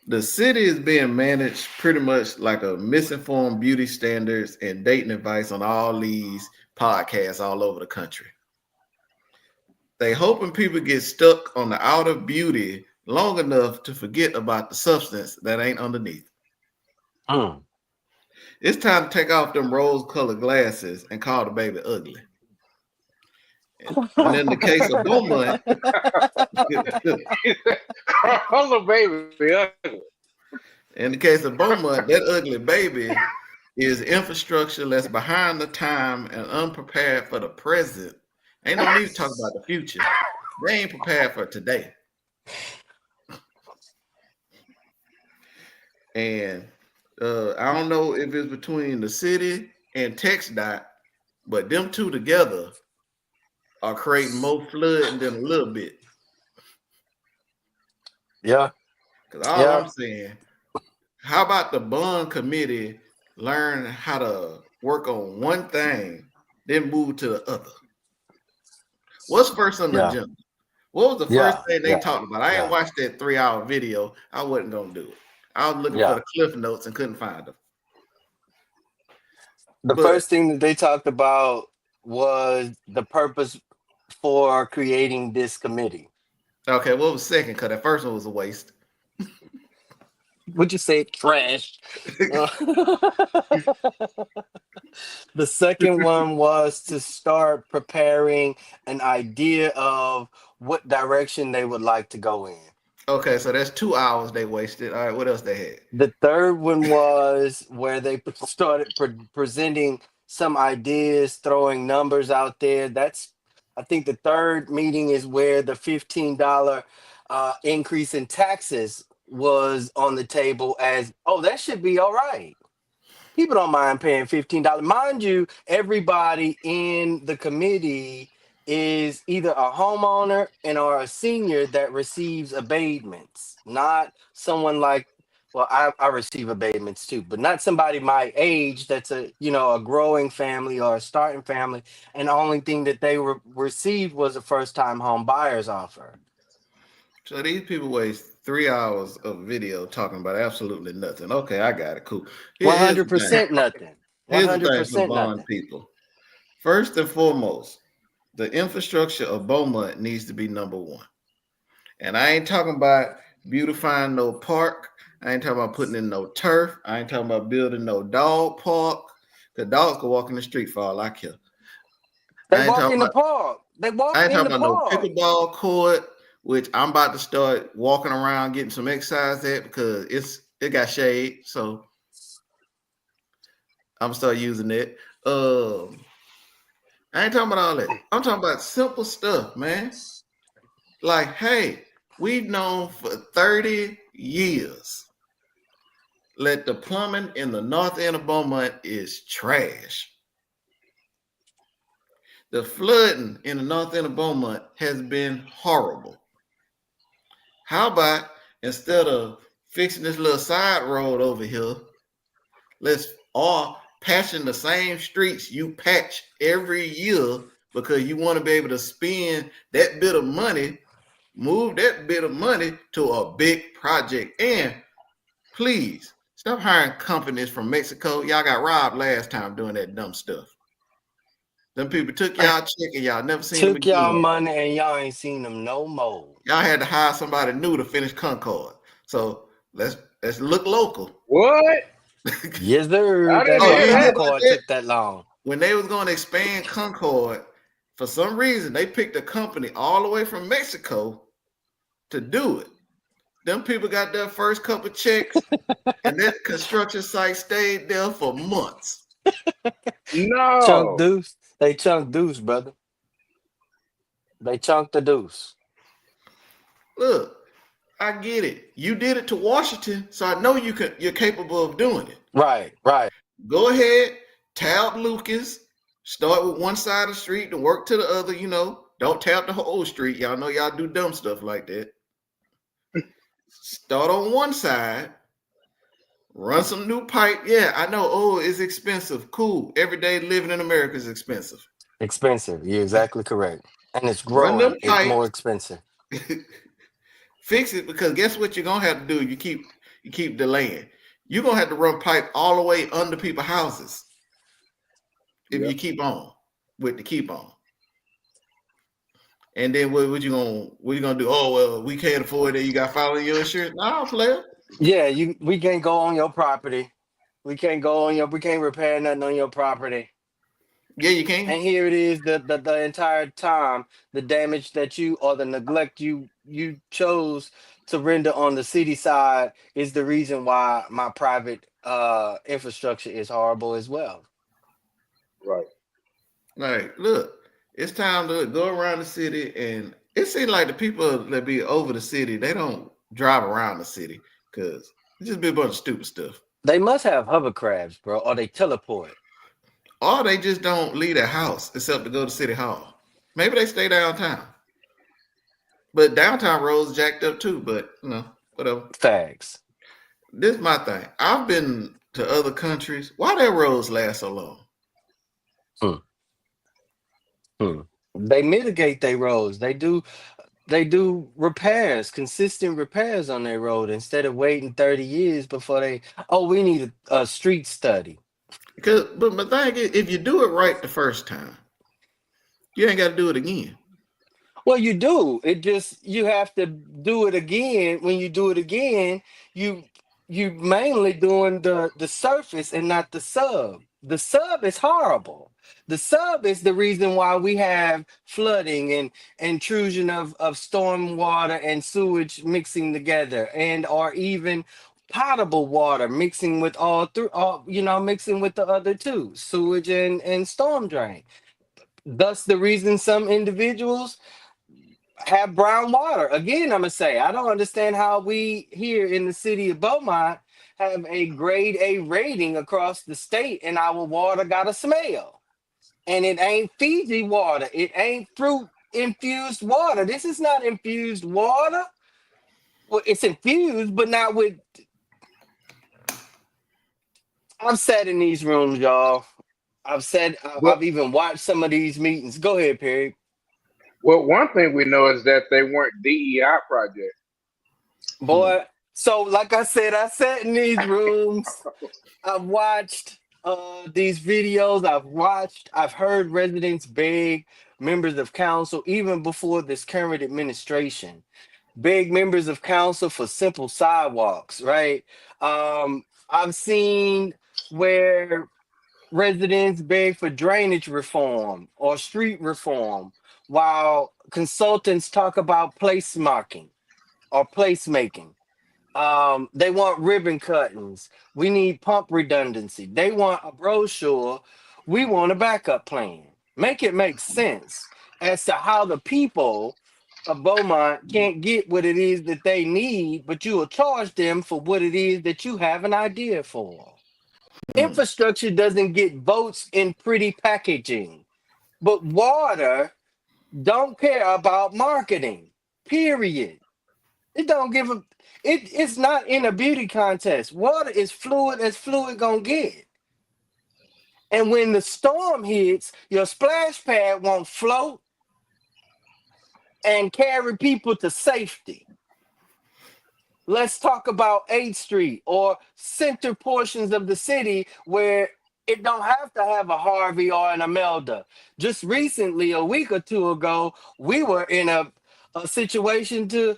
The city is being managed pretty much like a misinformed beauty standards and dating advice on all these podcasts all over the country. They hoping people get stuck on the outer beauty long enough to forget about the substance that ain't underneath. Mm. It's time to take off them rose-colored glasses and call the baby ugly. And in the case of Beaumont, Hello, baby. in the case of Beaumont, that ugly baby is infrastructure that's behind the time and unprepared for the present. Ain't no need to talk about the future. They ain't prepared for today. And I don't know if it's between the city and TxDOT, but them two together are creating more flooding than a little bit. Yeah. Because all Yeah. I'm saying, how about the bond committee learn how to work on one thing, then move to the other? What's first on the Yeah. agenda? What was the first Yeah. thing they Yeah. talked about? I ain't Yeah. watched that 3-hour video. I wasn't gonna do it. I was looking for Yeah. the cliff notes and couldn't find them. The But first thing that they talked about was the purpose for creating this committee. okay, what was second? Because that first one was a waste. Would you say trash? Uh, the second one was to start preparing an idea of what direction they would like to go in. Okay, so that's 2 hours they wasted. All right, what else they had? The third one was where they started presenting some ideas, throwing numbers out there. I think the third meeting is where the $15 increase in taxes was on the table as, oh, that should be all right. People don't mind paying $15. Mind you, everybody in the committee is either a homeowner and or a senior that receives abatements, not someone like, well, I receive abatements too, but not somebody my age that's a growing family or a starting family, and the only thing that they received was a first time home buyer's offer. So these people waste 3 hours of video talking about absolutely nothing. Okay, I got it. Cool. Here's the thing. 100% nothing. Here's the thing for 100% bond nothing. people. First and foremost, the infrastructure of Beaumont needs to be number one. And I ain't talking about beautifying no park. I ain't talking about putting in no turf. I ain't talking about building no dog park. The dogs can walk in the street for all I care. They I ain't walk talking in the about park. They walk I ain't in talking the about no park. pickleball court, which I'm about to start walking around getting some exercise at because it got shade. So I'm gonna start using it. I ain't talking about all that. I'm talking about simple stuff, man. Like, hey, we've known for 30 years that the plumbing in the north end of Beaumont is trash. The flooding in the north end of Beaumont has been horrible. How about instead of fixing this little side road over here, let's all patching the same streets you patch every year because you want to be able to spend that bit of money Move that bit of money to a big project. And please stop hiring companies from Mexico. Y'all got robbed last time doing that dumb stuff. Them people took y'all check and y'all never seen them Took y'all again. money and y'all ain't seen them no more. Y'all had to hire somebody new to finish Concord. So let's look local. What? Yes, sir. I didn't That's Oh, why you hear didn't hear that. about Concord that? took that long. When they was going to expand Concord, for some reason they picked a company all the way from Mexico to do it. Them people got their first couple checks, and that construction site stayed there for months. Chunk No. deuce. They chunk deuce, brother. They chunk the deuce. Look, I get it. You did it to Washington, so I know you're capable of doing it. Right, right. Go ahead, tab Lucas. Start with one side of the street and work to the other. Don't tap the whole street. Y'all know y'all do dumb stuff like that. Start on one side, run some new pipe. Yeah, I know. Oh, it's expensive. Cool. Everyday living in America is expensive. Expensive. You're exactly correct. And it's Run them growing. It's more pipes. expensive. Fix it, because guess what you're gonna have to do? You keep delaying. You're gonna have to run pipe all the way under people's houses if Yep. you keep on with the keep on. And then what you gonna do? Oh well, we can't afford it. You got to file your insurance. Nah, player. Yeah, we can't go on your property. We can't repair nothing on your property. Yeah, you can. And here it is, the entire time, the damage that you or the neglect you chose to render on the city side is the reason why my private infrastructure is horrible as well. Right. Like, look, it's time to go around the city, and it seems like the people that be over the city, they don't drive around the city because it just be a bunch of stupid stuff. They must have hovercrafts, bro, or they teleport. Or they just don't leave their house except to go to City Hall. Maybe they stay downtown. But downtown roads jacked up too, but whatever. Facts. This is my thing. I've been to other countries. Why their roads last so long? Hmm, hmm. They mitigate their roads. They do repairs, consistent repairs on their road instead of waiting 30 years before oh, we need a street study. But my thing is, if you do it right the first time, you ain't got to do it again. Well, you do. It just you have to do it again. When you do it again, you you mainly doing the surface and not the sub. The sub is horrible. The sub is the reason why we have flooding and intrusion of storm water and sewage mixing together, and or even potable water mixing with all mixing with the other two, sewage and storm drain. Thus the reason some individuals have brown water. Again, I'm gonna say I don't understand how we here in the city of Beaumont have a grade A rating across the state and our water got a smell. And it ain't Fiji water. It ain't fruit infused water. This is not infused water. Well, it's infused, but not with. I've sat in these rooms, y'all. But I've even watched some of these meetings. Go ahead, Perry. well, one thing we know is that they weren't DEI projects. Hmm. Boy, so like I said, I sat in these rooms. I've watched these videos. I've heard residents beg members of council, even before this current administration, beg members of council for simple sidewalks, right? I've seen where residents beg for drainage reform or street reform, while consultants talk about place marking or placemaking. They want ribbon cuttings. We need pump redundancy. They want a brochure. We want a backup plan. Make it make sense as to how the people of Beaumont can't get what it is that they need, but you will charge them for what it is that you have an idea for. Hmm. Infrastructure doesn't get votes in pretty packaging, but water don't care about marketing. Period. It don't give a it's not in a beauty contest. Water is fluid as fluid gonna get. And when the storm hits, your splash pad won't float. and carry people to safety. Let's talk about 8th Street or center portions of the city where it don't have to have a Harvey or an Imelda. Just recently, a week or two ago, we were in a situation to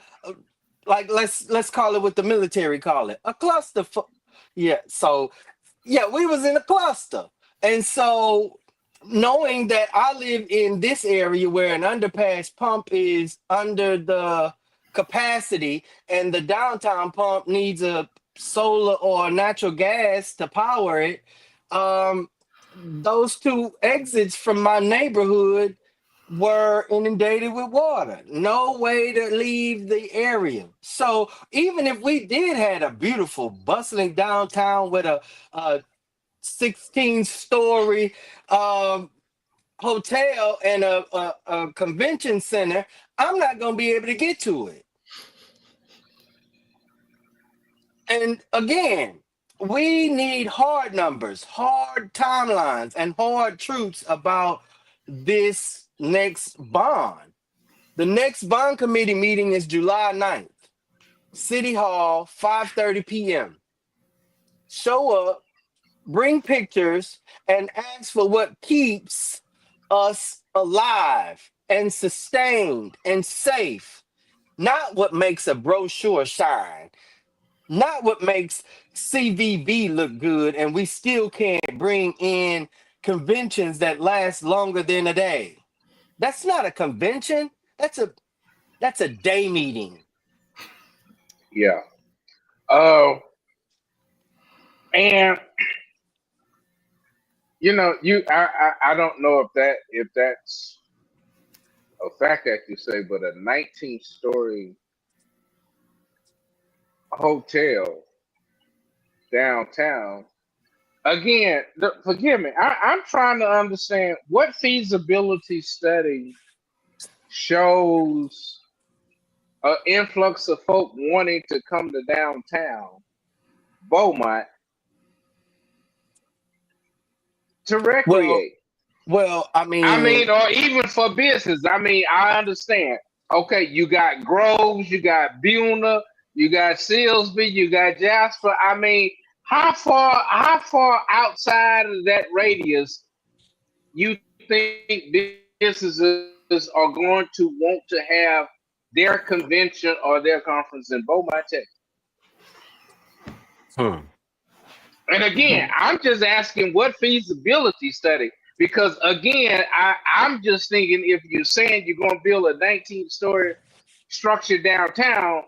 like let's call it what the military call it, a cluster. Yeah, so yeah, we was in a cluster. And so knowing that I live in this area where an underpass pump is under the capacity and the downtown pump needs a solar or natural gas to power it, um, those two exits from my neighborhood were inundated with water. No way to leave the area. So even if we did had a beautiful, bustling downtown with a 16-story hotel and a convention center, I'm not going to be able to get to it. And again, we need hard numbers, hard timelines, and hard truths about this next bond. The next bond committee meeting is July 9th. City Hall, 5:30 p.m. Show up, bring pictures, and ask for what keeps us alive and sustained and safe. Not what makes a brochure shine, not what makes CVB look good, and we still can't bring in conventions that last longer than a day. That's not a convention. That's a day meeting. Yeah. Oh, and I don't know if that's a fact that you say, but a 19-story hotel downtown. Again, forgive me. I'm trying to understand what feasibility study shows an influx of folk wanting to come to downtown Beaumont to Well, recreate. well, I I mean, mean, or even for business. I mean, I understand. Okay, you got Groves, you got Beaumont, you got Silsby, you got Jasper. I mean, how far outside of that radius you think businesses are going to want to have their convention or their conference in Beaumont, Texas? hmm. And again, I'm just asking what feasibility study, because again, I'm just thinking if you're saying you're going to build a 19-story structure downtown,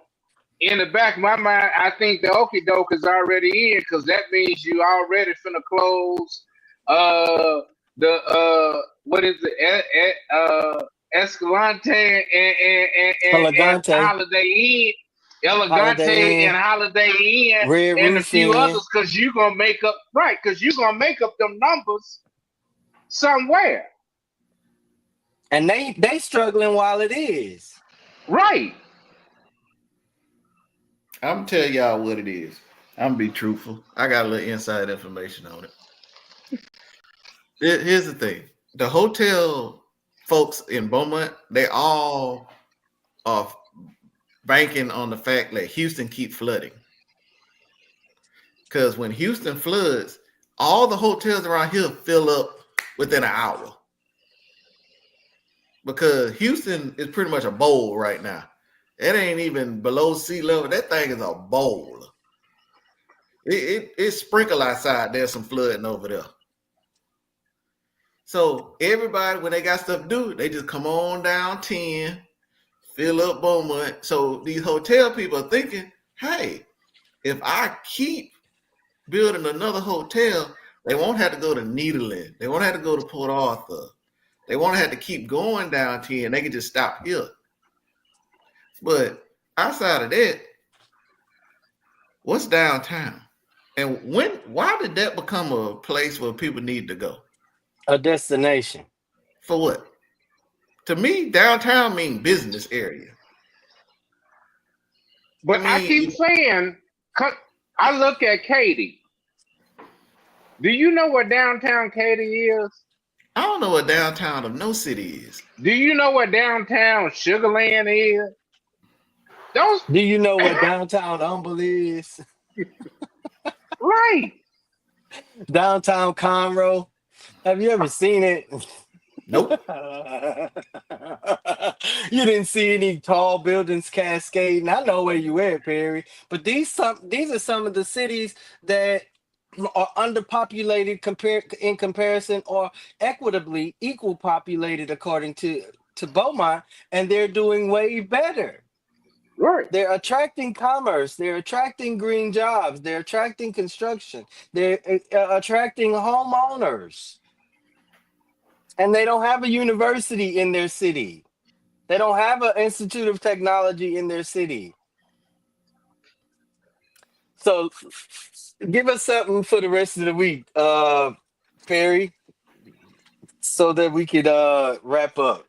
in the back of my mind, I think the okie doke is already in, because that means you already finna close the what is it, Escalante and Elegante, Holiday Inn, Elegante Holiday Inn, and Holiday Inn, Red and a Roof few Inn, others, because you're gonna make up right, because you're gonna make up them numbers somewhere, and they struggling while it is. right? I'm gonna tell y'all what it is. I'm gonna be truthful. I got a little inside information on it. Here's the thing: the hotel folks in Beaumont, they all are banking on the fact that Houston keep flooding. Because when Houston floods, all the hotels around here fill up within an hour. Because Houston is pretty much a bowl right now. It ain't even below sea level. That thing is a bowl. It's sprinkle outside. There's some flooding over there. So everybody, when they got stuff to do, they just come on down 10, fill up Beaumont. So these hotel people are thinking, hey, if I keep building another hotel, they won't have to go to Nederland. They won't have to go to Port Arthur. They won't have to keep going down 10. They can just stop here. But outside of that, what's downtown? And why did that become a place where people need to go? A destination. For what? To me, downtown means business area. I But I keep mean, saying, I look at Katy. Do you know where downtown Katy is? I don't know what downtown of no city is. Do you know what downtown Sugarland is? Those Do you know what downtown Humble is? right. Downtown Conroe? Have you ever seen it? Nope. You didn't see any tall buildings cascading. I know where you at, Perry. But these are some of the cities that are underpopulated compared in comparison or equitably equal populated according to Beaumont, and they're doing way better. Right. They're attracting commerce. They're attracting green jobs. They're attracting construction. They're attracting homeowners. And they don't have a university in their city. They don't have an institute of technology in their city. So give us something for the rest of the week, Perry, so that we could wrap up.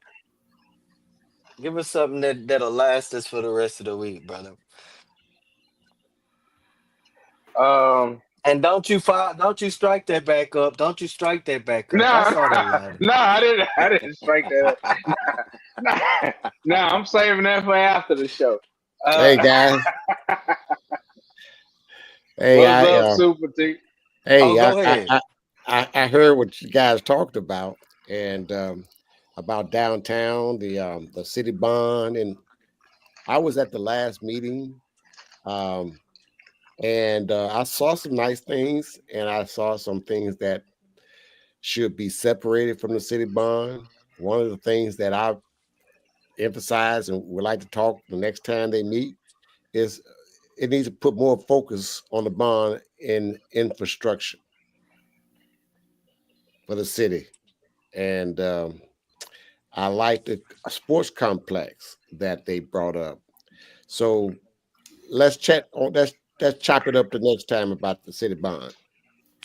Give us something that'll last us for the rest of the week, brother. Um. And don't you strike that back up. Don't you strike that back up. No, That's all that no, matters. no, I didn't. I didn't strike that up. No, no, no, I'm saving that for after the show. Hey Uh, guys, hey what's I up, Super T? Oh, hey go ahead. I heard what you guys talked about and about downtown, the city bond, and I was at the last meeting, um, and I saw some nice things, and I saw some things that should be separated from the city bond. One of the things that I emphasize and would like to talk the next time they meet is it needs to put more focus on the bond in infrastructure for the city. And I like the sports complex that they brought up. So let's chat on let's chop it up the next time about the city bond.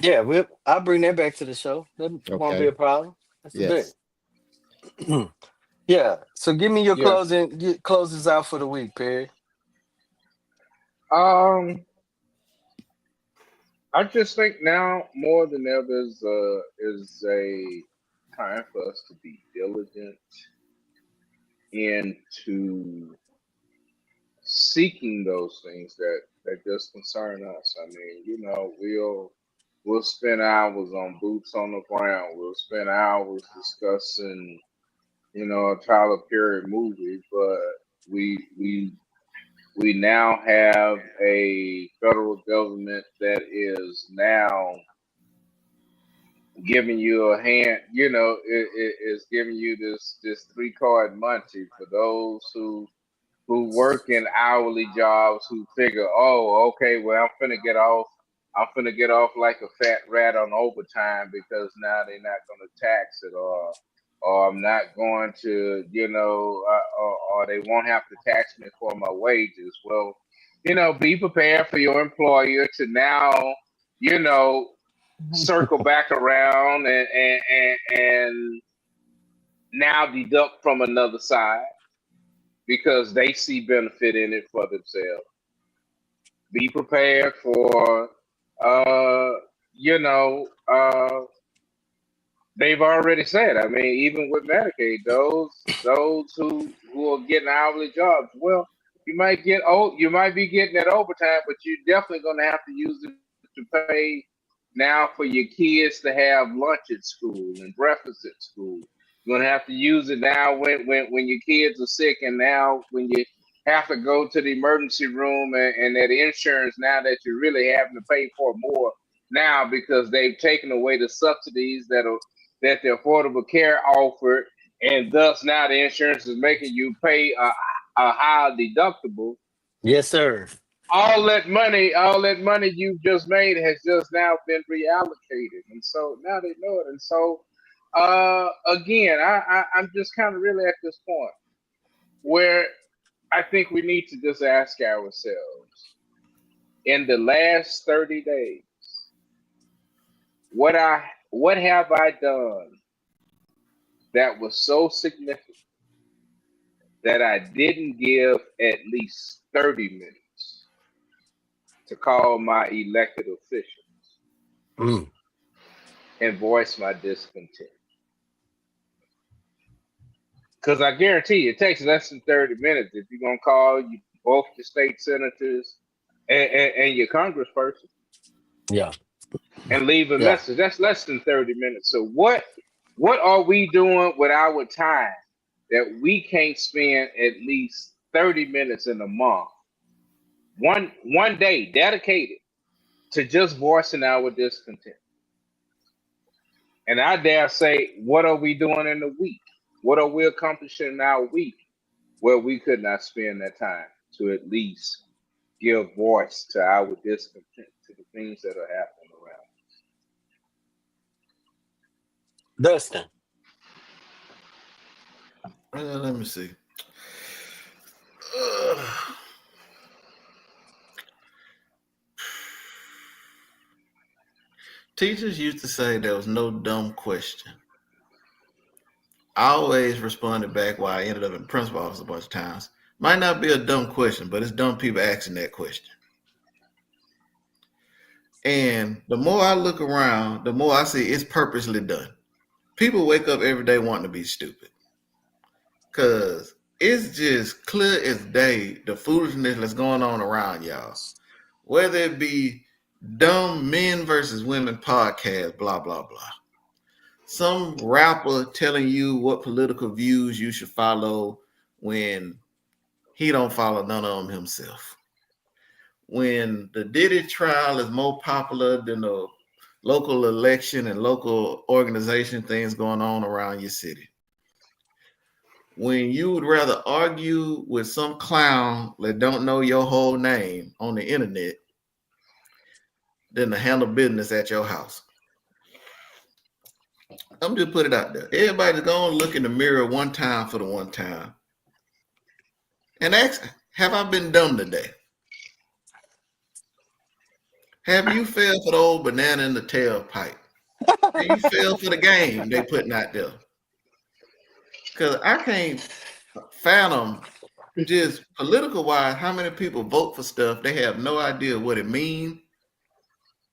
Yeah, I'll bring that back to the show. That won't be Okay. a problem. That's a bit. Yes. Yeah. So give me your Yeah. closes out for the week, Perry. Um. I just think now more than ever is a time for us to be diligent into seeking those things that just concern us. I mean, we'll spend hours on boots on the ground. We'll spend hours discussing, a Tyler Perry movie, but we we now have a federal government that is now giving you a hand, it is giving you this 3 card Monty for those who work in hourly jobs who figure, oh, okay, well, I'm finna get off like a fat rat on overtime because now they're not gonna tax it, or I'm not going to, or they won't have to tax me for my wages. Well, be prepared for your employer to now, you know, circle back around and now deduct from another side because they see benefit in it for themselves. Be prepared for, uh, you know, uh, they've already said. I mean, even with Medicaid, those who are getting hourly jobs, well, you might be getting that overtime, but you're definitely going to have to use it to pay now for your kids to have lunch at school and breakfast at school. You're going to have to use it now when your kids are sick, and now when you have to go to the emergency room and that insurance now that you're really having to pay for more now because they've taken away the subsidies that the Affordable Care offered, and thus now the insurance is making you pay a higher deductible. Yes, sir. All that money you've just made has just now been reallocated, and so now they know it. And so, again, I'm just kind of really at this point where I think we need to just ask ourselves in the last 30 days, what have I done that was so significant that I didn't give at least 30 minutes to call my elected officials Mm. and voice my discontent. Because I guarantee you, it takes less than 30 minutes if you're going to call you both the state senators and your congressperson Yeah. and leave a Yeah. message. That's less than 30 minutes. So what are we doing with our time that we can't spend at least 30 minutes in a month, one day dedicated to just voicing our discontent? And I dare say, what are we doing in the week? What are we accomplishing in our week where we could not spend that time to at least give voice to our discontent, to the things that are happening around? Dustin. Let me see. Ugh. Teachers used to say there was no dumb question. I always responded back while I ended up in principal office a bunch of times. Might not be a dumb question, but it's dumb people asking that question. And the more I look around, the more I see it's purposely done. People wake up every day wanting to be stupid. Cause it's just clear as day the foolishness that's going on around y'all. Whether it be dumb men versus women podcast, blah, blah, blah. Some rapper telling you what political views you should follow when he don't follow none of them himself. When the Diddy trial is more popular than the local election and local organization things going on around your city. When you would rather argue with some clown that don't know your whole name on the internet than to handle business at your house. I'm just put it out there. Everybody's going to look in the mirror one time for the one time and ask, have I been dumb today? Have you failed for the old banana in the tailpipe? Have you failed for the game they putting out there? Because I can't fathom just political wise how many people vote for stuff they have no idea what it means,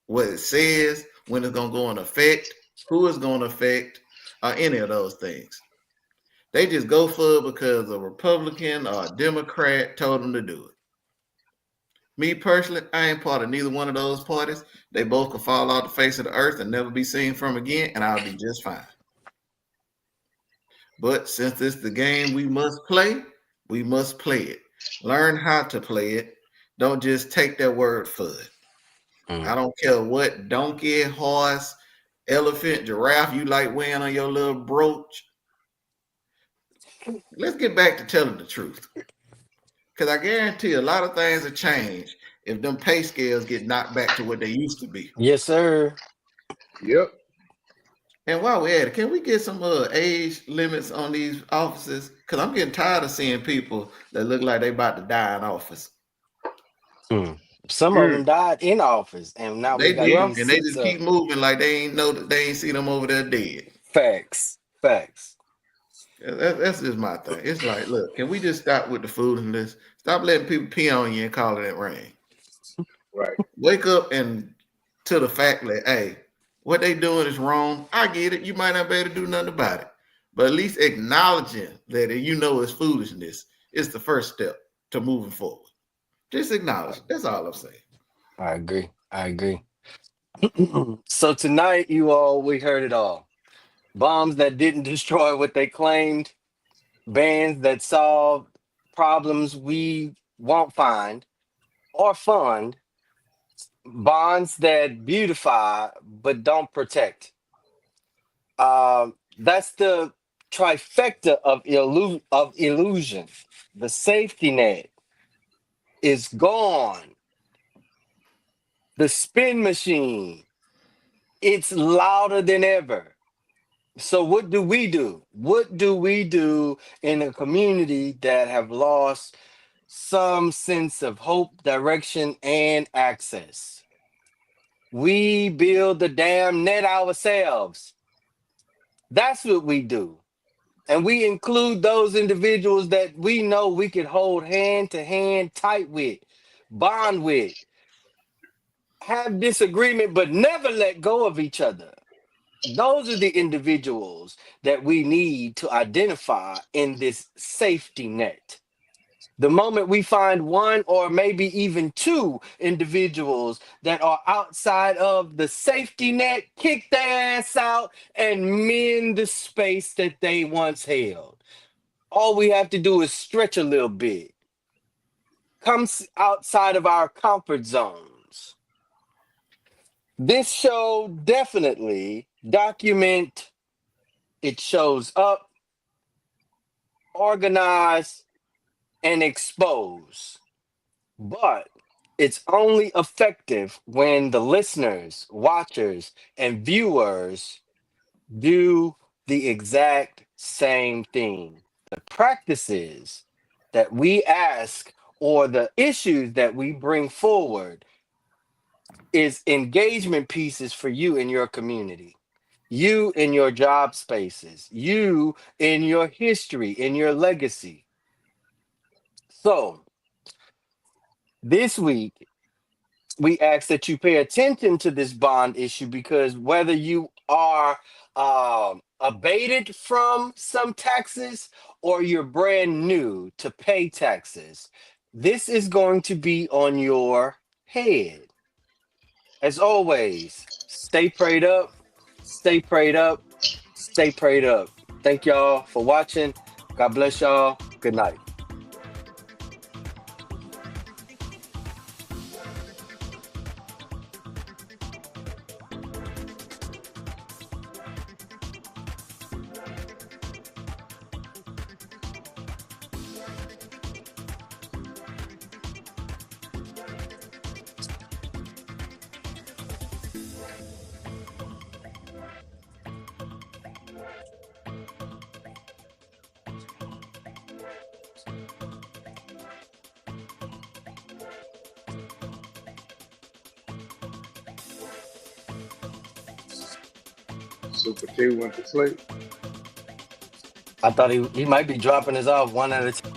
what it says, when it's going to go in effect, who it's going to affect, or any of those things. They just go for it because a Republican or a Democrat told them to do it. Me personally, I ain't part of neither one of those parties. They both could fall off the face of the earth and never be seen from again, and I'll be just fine. But since it's the game we must play it. Learn how to play it. Don't just take their word for it. I don't care what donkey, horse, elephant, giraffe you like wearing on your little brooch. Let's get back to telling the truth. Because I guarantee a lot of things have changed if them pay scales get knocked back to what they used to be. Yes, sir. Yep. And while we're at it, can we get some age limits on these offices? Because I'm getting tired of seeing people that look like they about to die in office. Some of them died in office, and now we They got did, these and they seats just up. keep moving like they ain't know that they ain't see them over there dead. Facts. Facts. That's just my thing. It's like, look, can we just stop with the foolishness? Stop letting people pee on you and calling it rain. Right. Wake up and to the fact that, hey, what they doing is wrong. I get it. You might not be able to do nothing about it. But at least acknowledging that you know it's foolishness is the first step to moving forward. Just acknowledge it. That's all I'm saying. I agree. I agree. So tonight, you all, we heard it all. Bombs that didn't destroy what they claimed, bans that solved problems we won't find or fund, bonds that beautify but don't protect. That's the trifecta of illusion. The safety net is gone. The spin machine, it's louder than ever. So what do we do? What do we do in a community that have lost some sense of hope, direction, and access? We build the damn net ourselves. That's what we do. And we include those individuals that we know we could hold hand to hand tight with, bond with, have disagreement, but never let go of each other. Those are the individuals that we need to identify in this safety net. The moment we find one or maybe even two individuals that are outside of the safety net, kick their ass out and mend the space that they once held. All we have to do is stretch a little bit, come outside of our comfort zones. This show definitely document, it shows up, organize, and expose. But it's only effective when the listeners, watchers, and viewers do the exact same thing. The practices that we ask or the issues that we bring forward is engagement pieces for you in your community, you in your job spaces, you in your history, in your legacy. So this week, we ask that you pay attention to this bond issue because whether you are abated from some taxes or you're brand new to pay taxes, this is going to be on your head. As always, stay prayed up, stay prayed up, stay prayed up. Thank y'all for watching. God bless y'all. Good night. Super T went to sleep. I thought he might be dropping us off one at a time.